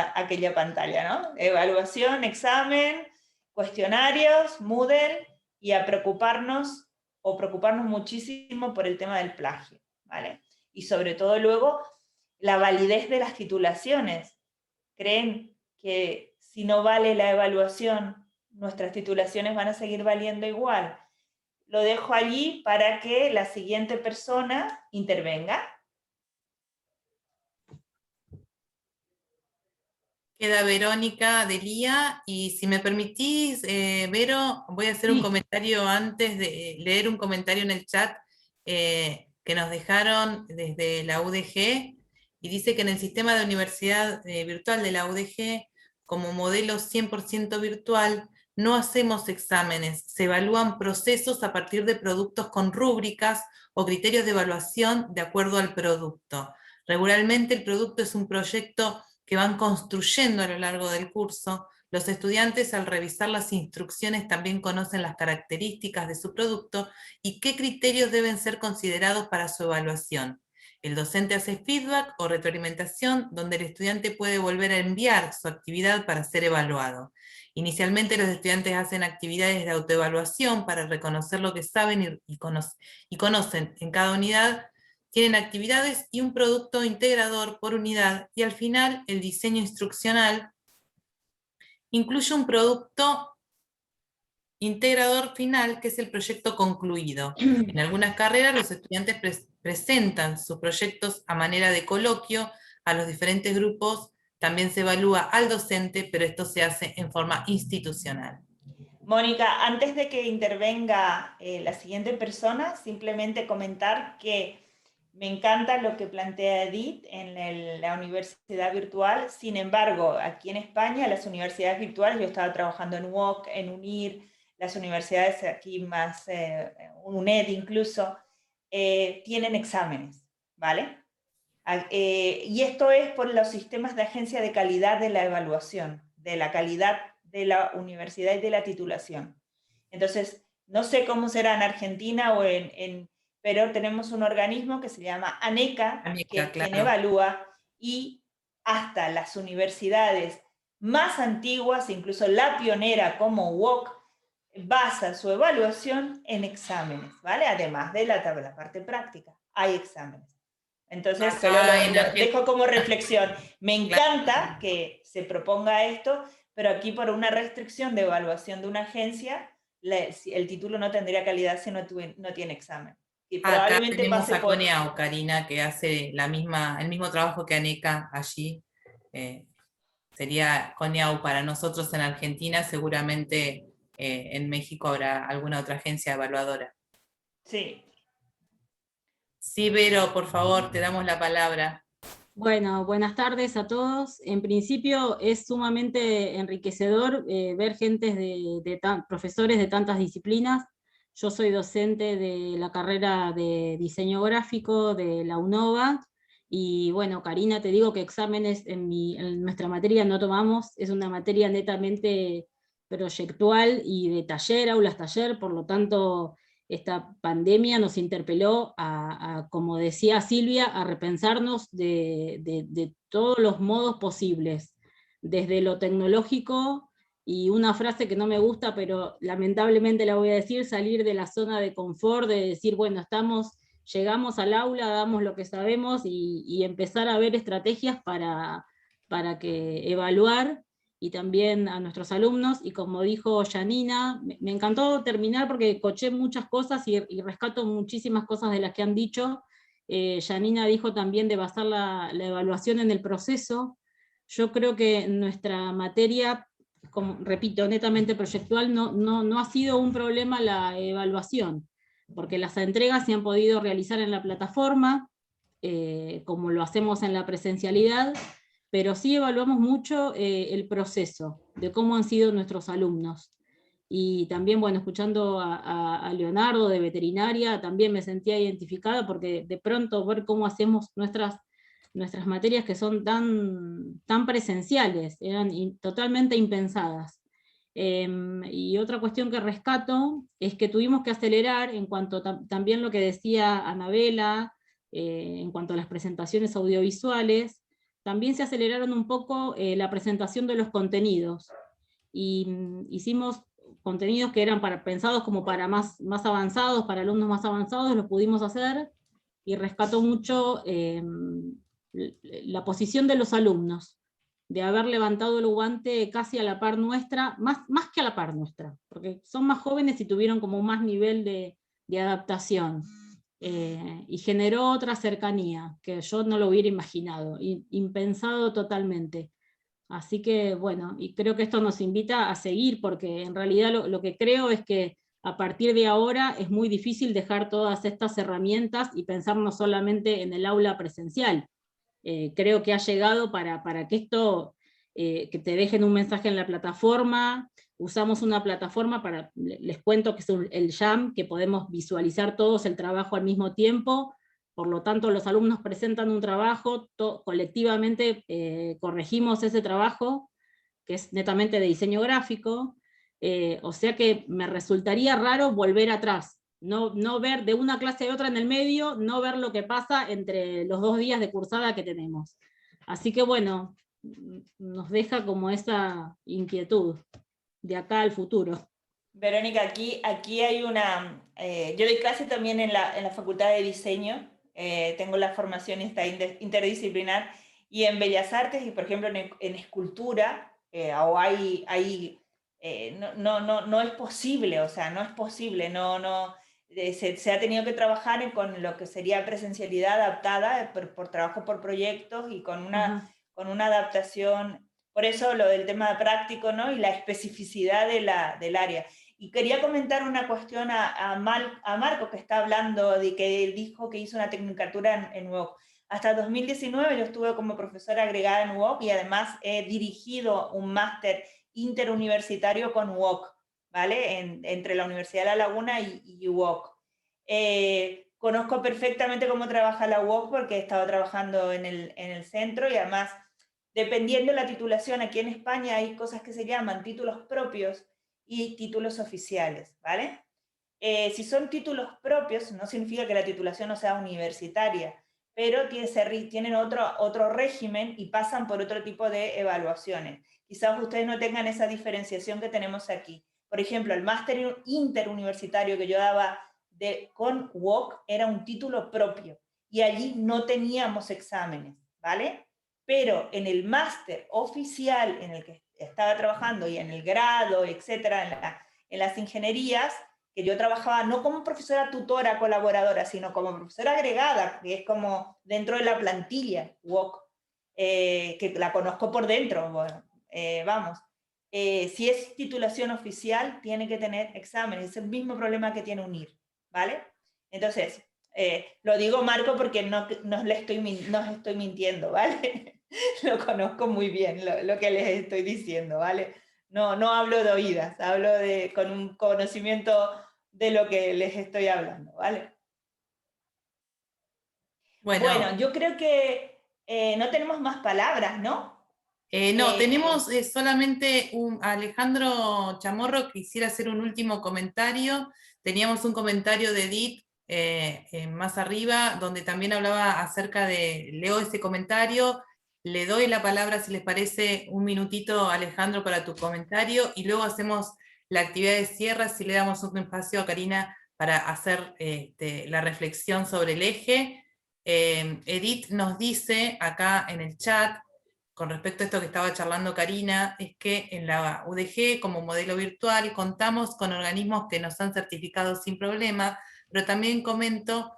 pantalla, ¿no? Evaluación, examen, cuestionarios, Moodle, y a preocuparnos muchísimo por el tema del plagio, ¿vale? Y sobre todo luego la validez de las titulaciones. ¿Creen que si no vale la evaluación, nuestras titulaciones van a seguir valiendo igual? Lo dejo allí para que la siguiente persona intervenga. Queda Verónica Delía, y si me permitís, Vero, voy a hacer un comentario antes de leer un comentario en el chat que nos dejaron desde la UDG, y dice que en el sistema de universidad virtual de la UDG, como modelo 100% virtual, no hacemos exámenes, se evalúan procesos a partir de productos con rúbricas o criterios de evaluación de acuerdo al producto. Regularmente el producto es un proyecto que van construyendo a lo largo del curso, Los estudiantes al revisar las instrucciones también conocen las características de su producto y qué criterios deben ser considerados para su evaluación. El docente hace feedback o retroalimentación donde el estudiante puede volver a enviar su actividad para ser evaluado. Inicialmente los estudiantes hacen actividades de autoevaluación para reconocer lo que saben y conocen en cada unidad. Tienen actividades y un producto integrador por unidad, y al final el diseño instruccional incluye un producto integrador final, que es el proyecto concluido. En algunas carreras los estudiantes presentan sus proyectos a manera de coloquio a los diferentes grupos. También se evalúa al docente, pero esto se hace en forma institucional. Mónica, antes de que intervenga la siguiente persona, simplemente comentar que me encanta lo que plantea Edith en la universidad virtual. Sin embargo, aquí en España, las universidades virtuales, yo estaba trabajando en UOC, en UNIR, las universidades aquí más, UNED incluso, tienen exámenes, ¿vale? Y esto es por los sistemas de agencia de calidad de la evaluación, de la calidad de la universidad y de la titulación. Entonces, no sé cómo será en Argentina o pero tenemos un organismo que se llama ANECA, que quien evalúa, y hasta las universidades más antiguas, incluso la pionera como UOC, basa su evaluación en exámenes, ¿vale? Además de la parte práctica, hay exámenes. Entonces, solo lo dejo como reflexión. Me encanta que se proponga esto, pero aquí por una restricción de evaluación de una agencia, el título no tendría calidad si no tiene examen. Y probablemente acá tenemos pase a CONEAU, Karina, que hace el mismo trabajo que ANECA allí. Sería CONEAU para nosotros en Argentina, seguramente en México habrá alguna otra agencia evaluadora. Sí. Sí, Vero, por favor, te damos la palabra. Bueno, buenas tardes a todos. En principio es sumamente enriquecedor ver profesores de tantas disciplinas. Yo soy docente de la carrera de diseño gráfico de la UNOVA, y bueno, Karina, te digo que exámenes en nuestra materia no tomamos, es una materia netamente proyectual y de taller, aulas taller, por lo tanto esta pandemia nos interpeló como decía Silvia, a repensarnos de todos los modos posibles, desde lo tecnológico, y una frase que no me gusta, pero lamentablemente la voy a decir, salir de la zona de confort, de decir, bueno, llegamos al aula, damos lo que sabemos, y empezar a ver estrategias para evaluar, y también a nuestros alumnos. Y como dijo Janina, me encantó terminar porque coché muchas cosas y rescato muchísimas cosas de las que han dicho. Janina dijo también de basar la evaluación en el proceso. Yo creo que en nuestra materia, como repito, netamente proyectual, no ha sido un problema la evaluación, porque las entregas se han podido realizar en la plataforma, como lo hacemos en la presencialidad, pero sí evaluamos mucho el proceso, de cómo han sido nuestros alumnos. Y también, bueno, escuchando a Leonardo de veterinaria, también me sentía identificada, porque de pronto ver cómo hacemos nuestras materias que son tan presenciales, eran totalmente impensadas. Y otra cuestión que rescato es que tuvimos que acelerar en cuanto también lo que decía Anabela, en cuanto a las presentaciones audiovisuales. También se aceleraron un poco la presentación de los contenidos, y hicimos contenidos que eran pensados como para más avanzados, para alumnos más avanzados, los pudimos hacer, y rescato mucho la posición de los alumnos, de haber levantado el guante casi a la par nuestra, más que a la par nuestra, porque son más jóvenes y tuvieron como más nivel de adaptación. Y generó otra cercanía, que yo no lo hubiera imaginado, impensado totalmente. Así que bueno, y creo que esto nos invita a seguir, porque en realidad lo que creo es que a partir de ahora es muy difícil dejar todas estas herramientas y pensar no solamente en el aula presencial. Creo que ha llegado para que esto, que te dejen un mensaje en la plataforma. Usamos una plataforma les cuento que es el Jam, que podemos visualizar todos el trabajo al mismo tiempo. Por lo tanto, los alumnos presentan un trabajo, colectivamente corregimos ese trabajo, que es netamente de diseño gráfico, o sea que me resultaría raro volver atrás, no ver de una clase a otra en el medio, no ver lo que pasa entre los 2 días de cursada que tenemos. Así que bueno, nos deja como esa inquietud de acá al futuro. Verónica, aquí hay una... yo doy clase también en la Facultad de Diseño, tengo la formación interdisciplinar, y en Bellas Artes, y por ejemplo en escultura, no es posible, o sea, no es posible, se ha tenido que trabajar con lo que sería presencialidad adaptada por trabajo por proyectos y con una adaptación, por eso lo del tema práctico, ¿no? Y la especificidad del área. Y quería comentar una cuestión a Marco, que está hablando de que dijo que hizo una tecnicatura en UOC. Hasta 2019 yo estuve como profesora agregada en UOC y además he dirigido un máster interuniversitario con UOC, ¿vale? Entre la Universidad de La Laguna y UOC. Conozco perfectamente cómo trabaja la UOC porque he estado trabajando en el centro, y además, dependiendo de la titulación, aquí en España hay cosas que se llaman títulos propios y títulos oficiales, ¿vale? Si son títulos propios, no significa que la titulación no sea universitaria, pero tienen otro régimen y pasan por otro tipo de evaluaciones. Quizás ustedes no tengan esa diferenciación que tenemos aquí. Por ejemplo, el máster interuniversitario que yo daba con UOC era un título propio, y allí no teníamos exámenes, ¿vale? Pero en el máster oficial en el que estaba trabajando y en el grado, etcétera, en las ingenierías, que yo trabajaba no como profesora tutora colaboradora, sino como profesora agregada, que es como dentro de la plantilla UOC, que la conozco por dentro, bueno, vamos. Si es titulación oficial, tiene que tener exámenes, es el mismo problema que tiene UNIR, ¿vale? Entonces, lo digo, Marco, porque no estoy mintiendo, ¿vale? Lo conozco muy bien, lo que les estoy diciendo, ¿vale? No hablo de oídas, hablo con un conocimiento de lo que les estoy hablando, ¿vale? Bueno, yo creo que no tenemos más palabras, ¿no? No, tenemos solamente Alejandro Chamorro quisiera hacer un último comentario. Teníamos un comentario de Edith más arriba, donde también hablaba acerca leo ese comentario, le doy la palabra, si les parece, un minutito, Alejandro, para tu comentario, y luego hacemos la actividad de cierre, si le damos un espacio a Karina para hacer la reflexión sobre el eje. Edith nos dice acá en el chat, con respecto a esto que estaba charlando Karina, es que en la UDG, como modelo virtual, contamos con organismos que nos han certificado sin problema, pero también comento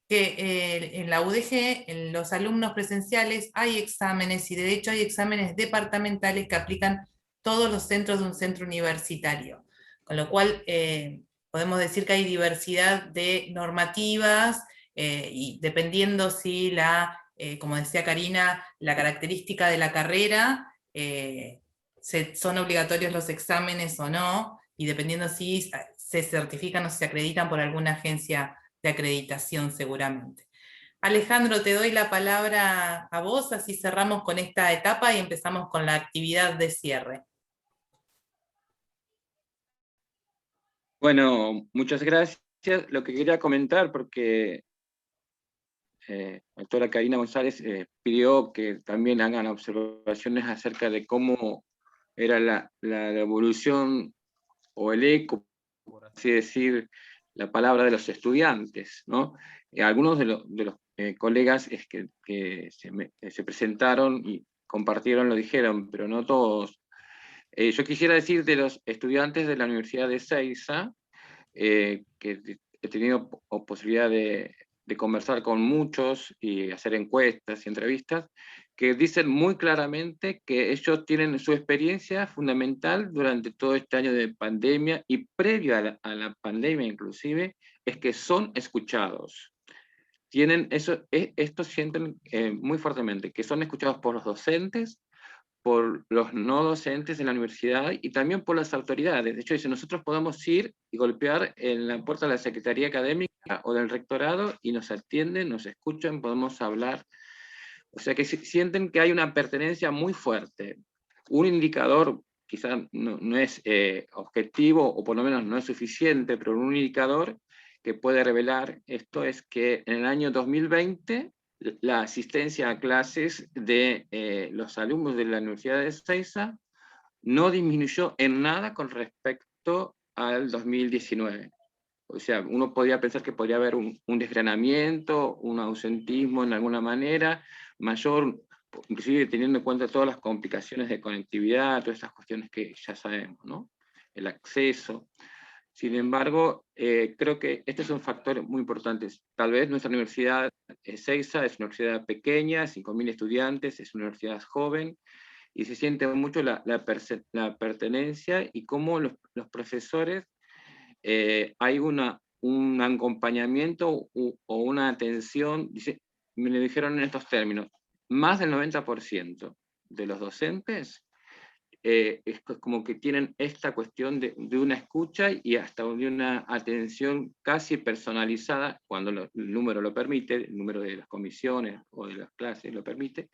que en la UDG, en los alumnos presenciales, hay exámenes, y de hecho hay exámenes departamentales que aplican todos los centros de un centro universitario. Con lo cual, podemos decir que hay diversidad de normativas, y dependiendo si como decía Karina, la característica de la carrera, son obligatorios los exámenes o no, y dependiendo si se certifican o se acreditan por alguna agencia de acreditación seguramente. Alejandro, te doy la palabra a vos, así cerramos con esta etapa y empezamos con la actividad de cierre. Bueno, muchas gracias. Lo que quería comentar, porque la doctora Karina González pidió que también hagan observaciones acerca de cómo era la evolución o el eco, por así decir, la palabra de los estudiantes, ¿no? Algunos de los colegas que se presentaron y compartieron lo dijeron, pero no todos. Yo quisiera decir de los estudiantes de la Universidad de Ezeiza, que he tenido posibilidad de conversar con muchos y hacer encuestas y entrevistas, que dicen muy claramente que ellos tienen su experiencia fundamental durante todo este año de pandemia y previo a la pandemia inclusive, es que son escuchados. Esto sienten muy fuertemente, que son escuchados por los docentes, por los no docentes de la universidad y también por las autoridades. De hecho, dice, nosotros podemos ir y golpear en la puerta de la Secretaría Académica o del Rectorado y nos atienden, nos escuchan, podemos hablar. O sea que sienten que hay una pertenencia muy fuerte. Un indicador quizás no es objetivo, o por lo menos no es suficiente, pero un indicador que puede revelar esto es que en el año 2020 la asistencia a clases de los alumnos de la Universidad de Ezeiza no disminuyó en nada con respecto al 2019. O sea, uno podría pensar que podría haber un desgranamiento, un ausentismo en alguna manera mayor, inclusive teniendo en cuenta todas las complicaciones de conectividad, todas esas cuestiones que ya sabemos, ¿no? El acceso. Sin embargo, creo que este es un factor muy importante. Tal vez nuestra universidad, Ezeiza, es una universidad pequeña, 5.000 estudiantes, es una universidad joven, y se siente mucho la pertenencia y cómo los profesores, hay un acompañamiento o una atención, me lo dijeron en estos términos, más del 90% de los docentes es como que tienen esta cuestión de una escucha y hasta de una atención casi personalizada, cuando el número lo permite, el número de las comisiones o de las clases lo permite,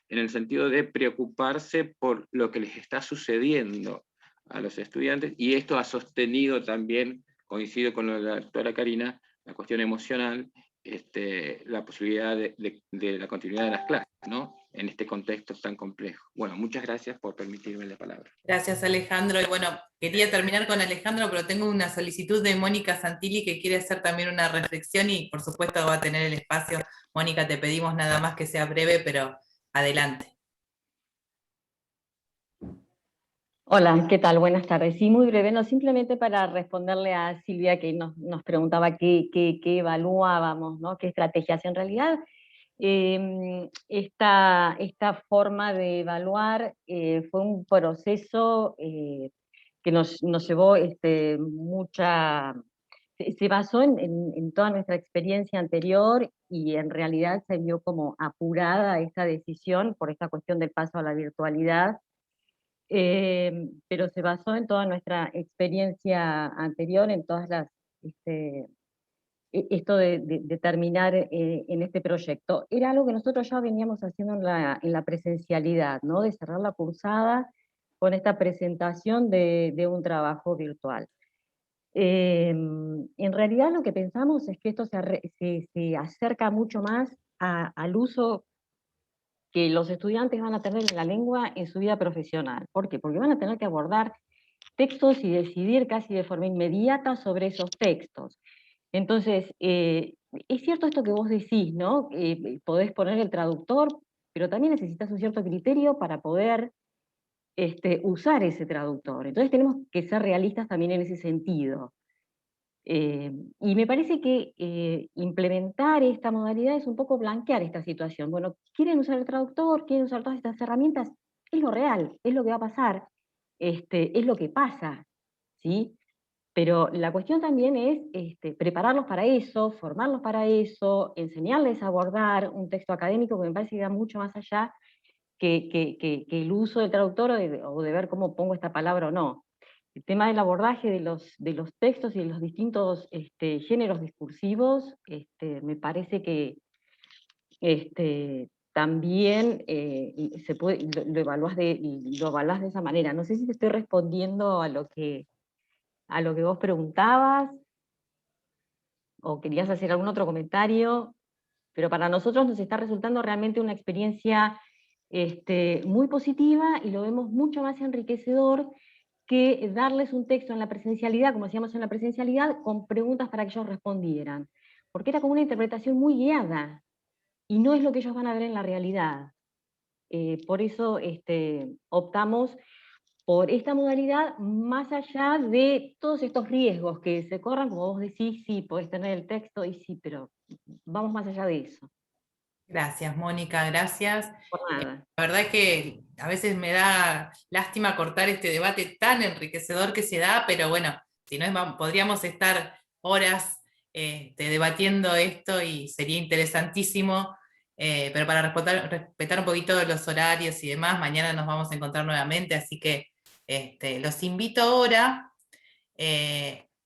en el sentido de preocuparse por lo que les está sucediendo a los estudiantes, y esto ha sostenido también, coincido con lo de la doctora Karina, la cuestión emocional, la posibilidad de la continuidad de las clases, ¿no? En este contexto tan complejo. Bueno, muchas gracias por permitirme la palabra. Gracias, Alejandro. Y bueno, quería terminar con Alejandro, pero tengo una solicitud de Mónica Santilli que quiere hacer también una reflexión y por supuesto va a tener el espacio. Mónica, te pedimos nada más que sea breve, pero adelante. Hola, ¿qué tal? Buenas tardes. Sí, muy breve, no, simplemente para responderle a Silvia que nos preguntaba qué evaluábamos, ¿no? ¿Qué estrategias? En realidad, esta forma de evaluar fue un proceso que nos llevó se basó en toda nuestra experiencia anterior, y en realidad se vio como apurada esta decisión por esta cuestión del paso a la virtualidad. Pero se basó en toda nuestra experiencia anterior, en todas las, esto de terminar en este proyecto. Era algo que nosotros ya veníamos haciendo en la presencialidad, ¿no? De cerrar la cursada con esta presentación de un trabajo virtual. En realidad lo que pensamos es que esto se acerca mucho más al uso que los estudiantes van a tener en la lengua en su vida profesional. ¿Por qué? Porque van a tener que abordar textos y decidir casi de forma inmediata sobre esos textos. Entonces, es cierto esto que vos decís, ¿no? Podés poner el traductor, pero también necesitas un cierto criterio para poder usar ese traductor. Entonces tenemos que ser realistas también en ese sentido. Y me parece que implementar esta modalidad es un poco blanquear esta situación. Bueno, quieren usar el traductor, quieren usar todas estas herramientas, es lo real, es lo que va a pasar, es lo que pasa, ¿sí? Pero la cuestión también es prepararlos para eso, formarlos para eso, enseñarles a abordar un texto académico que me parece que va mucho más allá que el uso del traductor o de ver cómo pongo esta palabra o no. El tema del abordaje de los textos y de los distintos géneros discursivos, me parece que también lo evaluás de esa manera. No sé si te estoy respondiendo a lo que vos preguntabas, o querías hacer algún otro comentario, pero para nosotros nos está resultando realmente una experiencia muy positiva, y lo vemos mucho más enriquecedor que darles un texto en la presencialidad, como hacíamos en la presencialidad, con preguntas para que ellos respondieran. Porque era como una interpretación muy guiada, y no es lo que ellos van a ver en la realidad. Por eso optamos por esta modalidad, más allá de todos estos riesgos que se corran, como vos decís, sí, podés tener el texto, y sí, pero vamos más allá de eso. Gracias, Mónica, gracias. Por nada. La verdad que a veces me da lástima cortar este debate tan enriquecedor que se da, pero bueno, si no podríamos estar horas debatiendo esto y sería interesantísimo, pero para respetar un poquito los horarios y demás, mañana nos vamos a encontrar nuevamente, así que los invito ahora,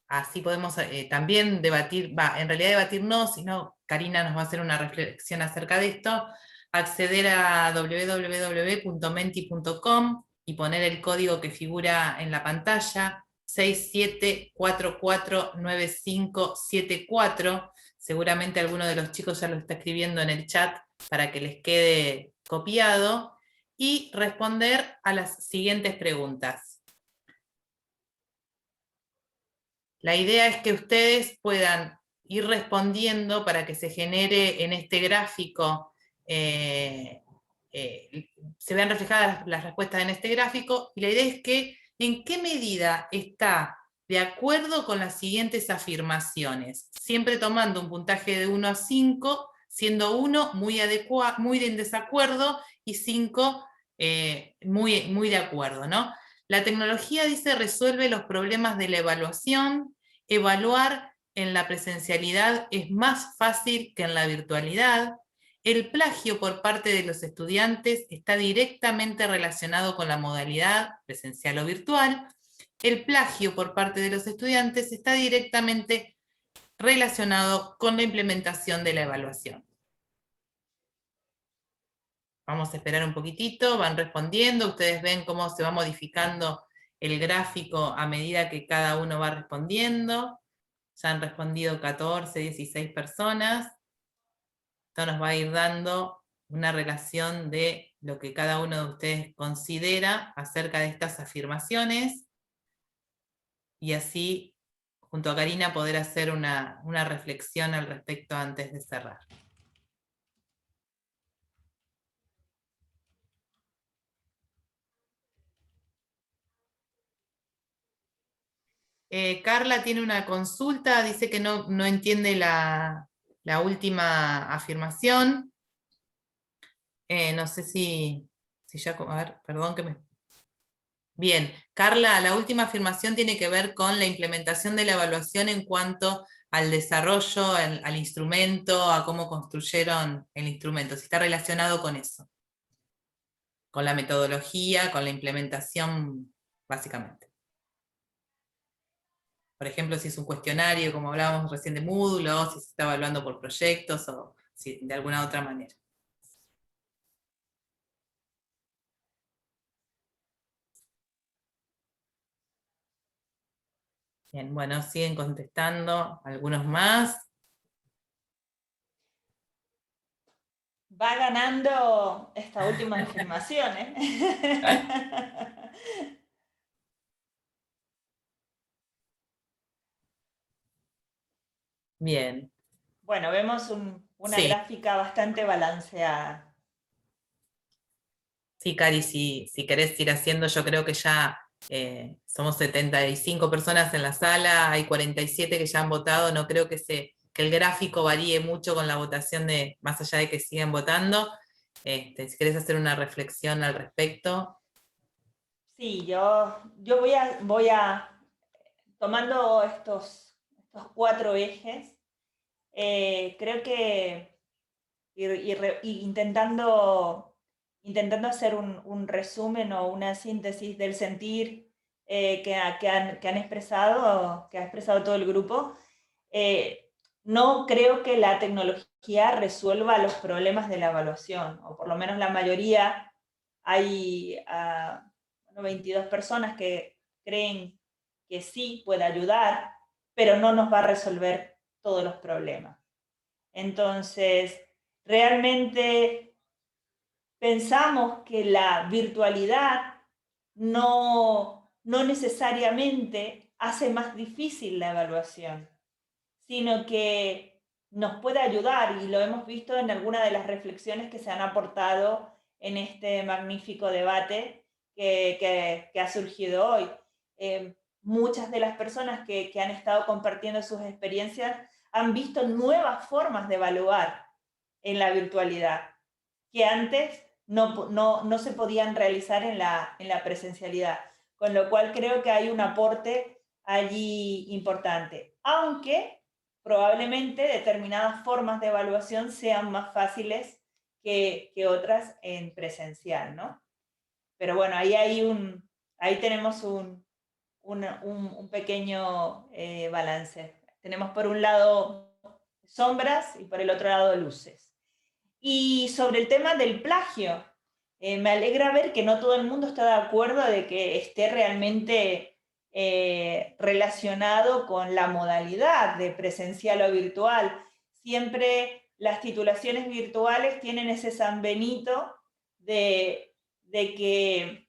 así podemos también debatir, en realidad debatir no, sino Karina nos va a hacer una reflexión acerca de esto, acceder a www.menti.com y poner el código que figura en la pantalla, 67449574. Seguramente alguno de los chicos ya lo está escribiendo en el chat para que les quede copiado, y responder a las siguientes preguntas. La idea es que ustedes puedan ir respondiendo para que se genere en este gráfico, se vean reflejadas las respuestas en este gráfico, y la idea es que en qué medida está de acuerdo con las siguientes afirmaciones, siempre tomando un puntaje de 1 a 5, siendo 1 muy en desacuerdo y 5 muy de acuerdo, ¿no? La tecnología, dice, resuelve los problemas de la evaluación. Evaluar en la presencialidad es más fácil que en la virtualidad. El plagio por parte de los estudiantes está directamente relacionado con la modalidad presencial o virtual. El plagio por parte de los estudiantes está directamente relacionado con la implementación de la evaluación. Vamos a esperar un poquitito, van respondiendo, ustedes ven cómo se va modificando el gráfico a medida que cada uno va respondiendo. Ya han respondido 14, 16 personas. Esto nos va a ir dando una relación de lo que cada uno de ustedes considera acerca de estas afirmaciones, y así, junto a Karina, poder hacer una reflexión al respecto antes de cerrar. Carla tiene una consulta, dice que no entiende la última afirmación. No sé si ya... A ver, perdón que me... Bien, Carla, la última afirmación tiene que ver con la implementación de la evaluación en cuanto al desarrollo, al instrumento, a cómo construyeron el instrumento, si está relacionado con eso, con la metodología, con la implementación, básicamente. Por ejemplo, si es un cuestionario, como hablábamos recién de módulos, si se está evaluando por proyectos, o si de alguna otra manera. Bien, bueno, siguen contestando algunos más. Va ganando esta última afirmación, ¿eh? Bien. Bueno, vemos una gráfica bastante balanceada. Sí, Cari, si querés ir haciendo, yo creo que ya somos 75 personas en la sala, hay 47 que ya han votado, no creo que el gráfico varíe mucho con la votación, más allá de que sigan votando. Si querés hacer una reflexión al respecto. Sí, yo voy a tomando estos 4 ejes, creo que intentando hacer un resumen o una síntesis del sentir que ha expresado todo el grupo. No creo que la tecnología resuelva los problemas de la evaluación, o por lo menos la mayoría. Hay 22 personas que creen que sí puede ayudar, pero no nos va a resolver todos los problemas. Entonces, realmente pensamos que la virtualidad no necesariamente hace más difícil la evaluación, sino que nos puede ayudar, y lo hemos visto en algunas de las reflexiones que se han aportado en este magnífico debate que ha surgido hoy. Muchas de las personas que han estado compartiendo sus experiencias han visto nuevas formas de evaluar en la virtualidad, que antes no se podían realizar en la presencialidad, con lo cual creo que hay un aporte allí importante, aunque probablemente determinadas formas de evaluación sean más fáciles que otras en presencial, ¿no? Pero bueno, ahí tenemos un pequeño balance. Tenemos por un lado sombras y por el otro lado luces. Y sobre el tema del plagio, me alegra ver que no todo el mundo está de acuerdo de que esté realmente relacionado con la modalidad de presencial o virtual. Siempre las titulaciones virtuales tienen ese San Benito de que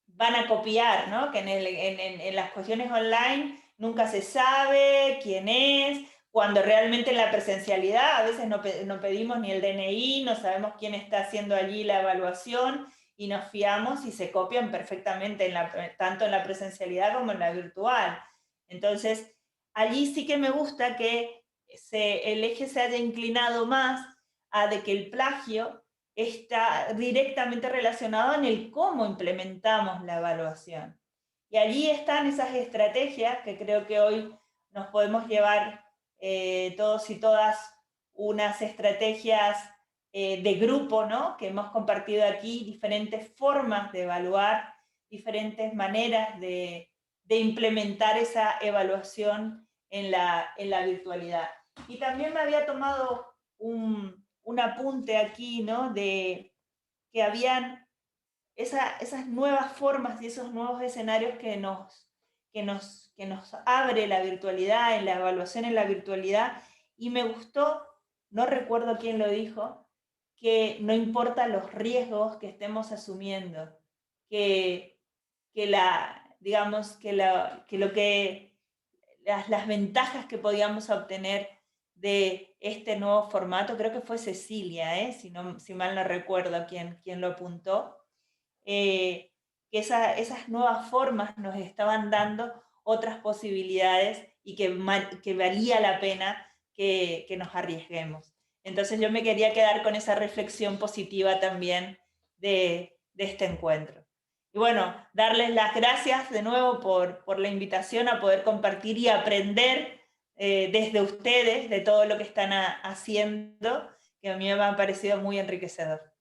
van a copiar, ¿no? Que en las cuestiones online nunca se sabe quién es, cuando realmente en la presencialidad a veces no pedimos ni el DNI, no sabemos quién está haciendo allí la evaluación, y nos fiamos y se copian perfectamente tanto en la presencialidad como en la virtual. Entonces, allí sí que me gusta que el eje se haya inclinado más a de que el plagio está directamente relacionado en el cómo implementamos la evaluación. Y allí están esas estrategias que creo que hoy nos podemos llevar todos y todas unas estrategias de grupo, ¿no? Que hemos compartido aquí, diferentes formas de evaluar, diferentes maneras de implementar esa evaluación en la virtualidad. Y también me había tomado un apunte aquí, ¿no? De que habían esas nuevas formas y esos nuevos escenarios que nos abre la virtualidad, en la evaluación en la virtualidad, y me gustó, no recuerdo quién lo dijo, que no importa los riesgos que estemos asumiendo, las ventajas que podíamos obtener de este nuevo formato, creo que fue Cecilia, si mal no recuerdo quién lo apuntó, que esas nuevas formas nos estaban dando otras posibilidades y que valía la pena que nos arriesguemos. Entonces yo me quería quedar con esa reflexión positiva también de este encuentro. Y bueno, darles las gracias de nuevo por la invitación a poder compartir y aprender desde ustedes de todo lo que están haciendo, que a mí me ha parecido muy enriquecedor.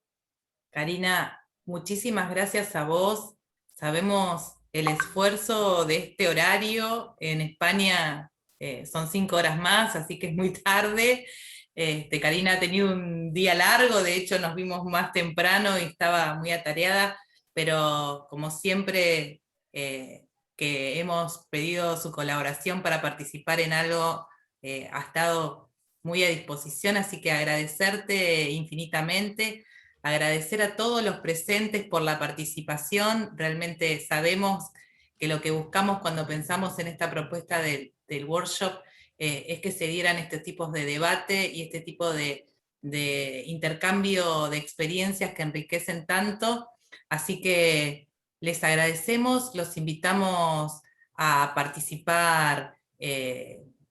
Karina, muchísimas gracias a vos. Sabemos el esfuerzo de este horario. En España son 5 horas más, así que es muy tarde. Karina ha tenido un día largo, de hecho nos vimos más temprano y estaba muy atareada, pero como siempre que hemos pedido su colaboración para participar en algo, ha estado muy a disposición, así que agradecerte infinitamente. Agradecer a todos los presentes por la participación. Realmente sabemos que lo que buscamos cuando pensamos en esta propuesta del workshop es que se dieran este tipo de debate y este tipo de intercambio de experiencias que enriquecen tanto. Así que les agradecemos, los invitamos a participar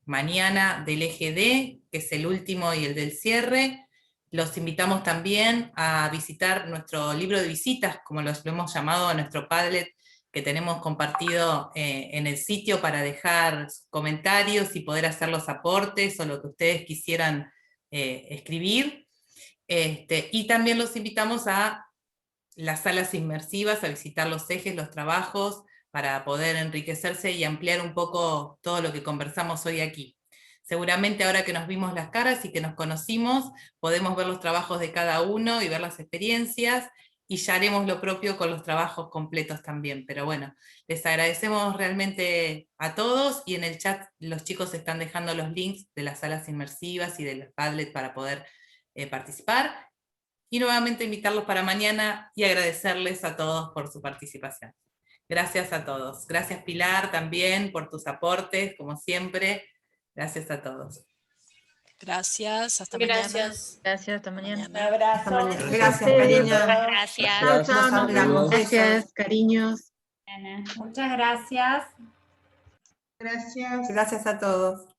mañana del eje D, que es el último y el del cierre. Los invitamos también a visitar nuestro libro de visitas, como lo hemos llamado, a nuestro Padlet que tenemos compartido en el sitio para dejar comentarios y poder hacer los aportes o lo que ustedes quisieran escribir. Y también los invitamos a las salas inmersivas, a visitar los ejes, los trabajos, para poder enriquecerse y ampliar un poco todo lo que conversamos hoy aquí. Seguramente ahora que nos vimos las caras y que nos conocimos, podemos ver los trabajos de cada uno y ver las experiencias, y ya haremos lo propio con los trabajos completos también. Pero bueno, les agradecemos realmente a todos, y en el chat los chicos están dejando los links de las salas inmersivas y del Padlet para poder participar. Y nuevamente invitarlos para mañana y agradecerles a todos por su participación. Gracias a todos. Gracias Pilar también por tus aportes, como siempre. Gracias a todos. Gracias, hasta mañana. Gracias, hasta mañana. Un abrazo. Gracias, cariño. Gracias. Nos hablamos. Gracias, cariños. Muchas gracias. Gracias. Gracias a todos.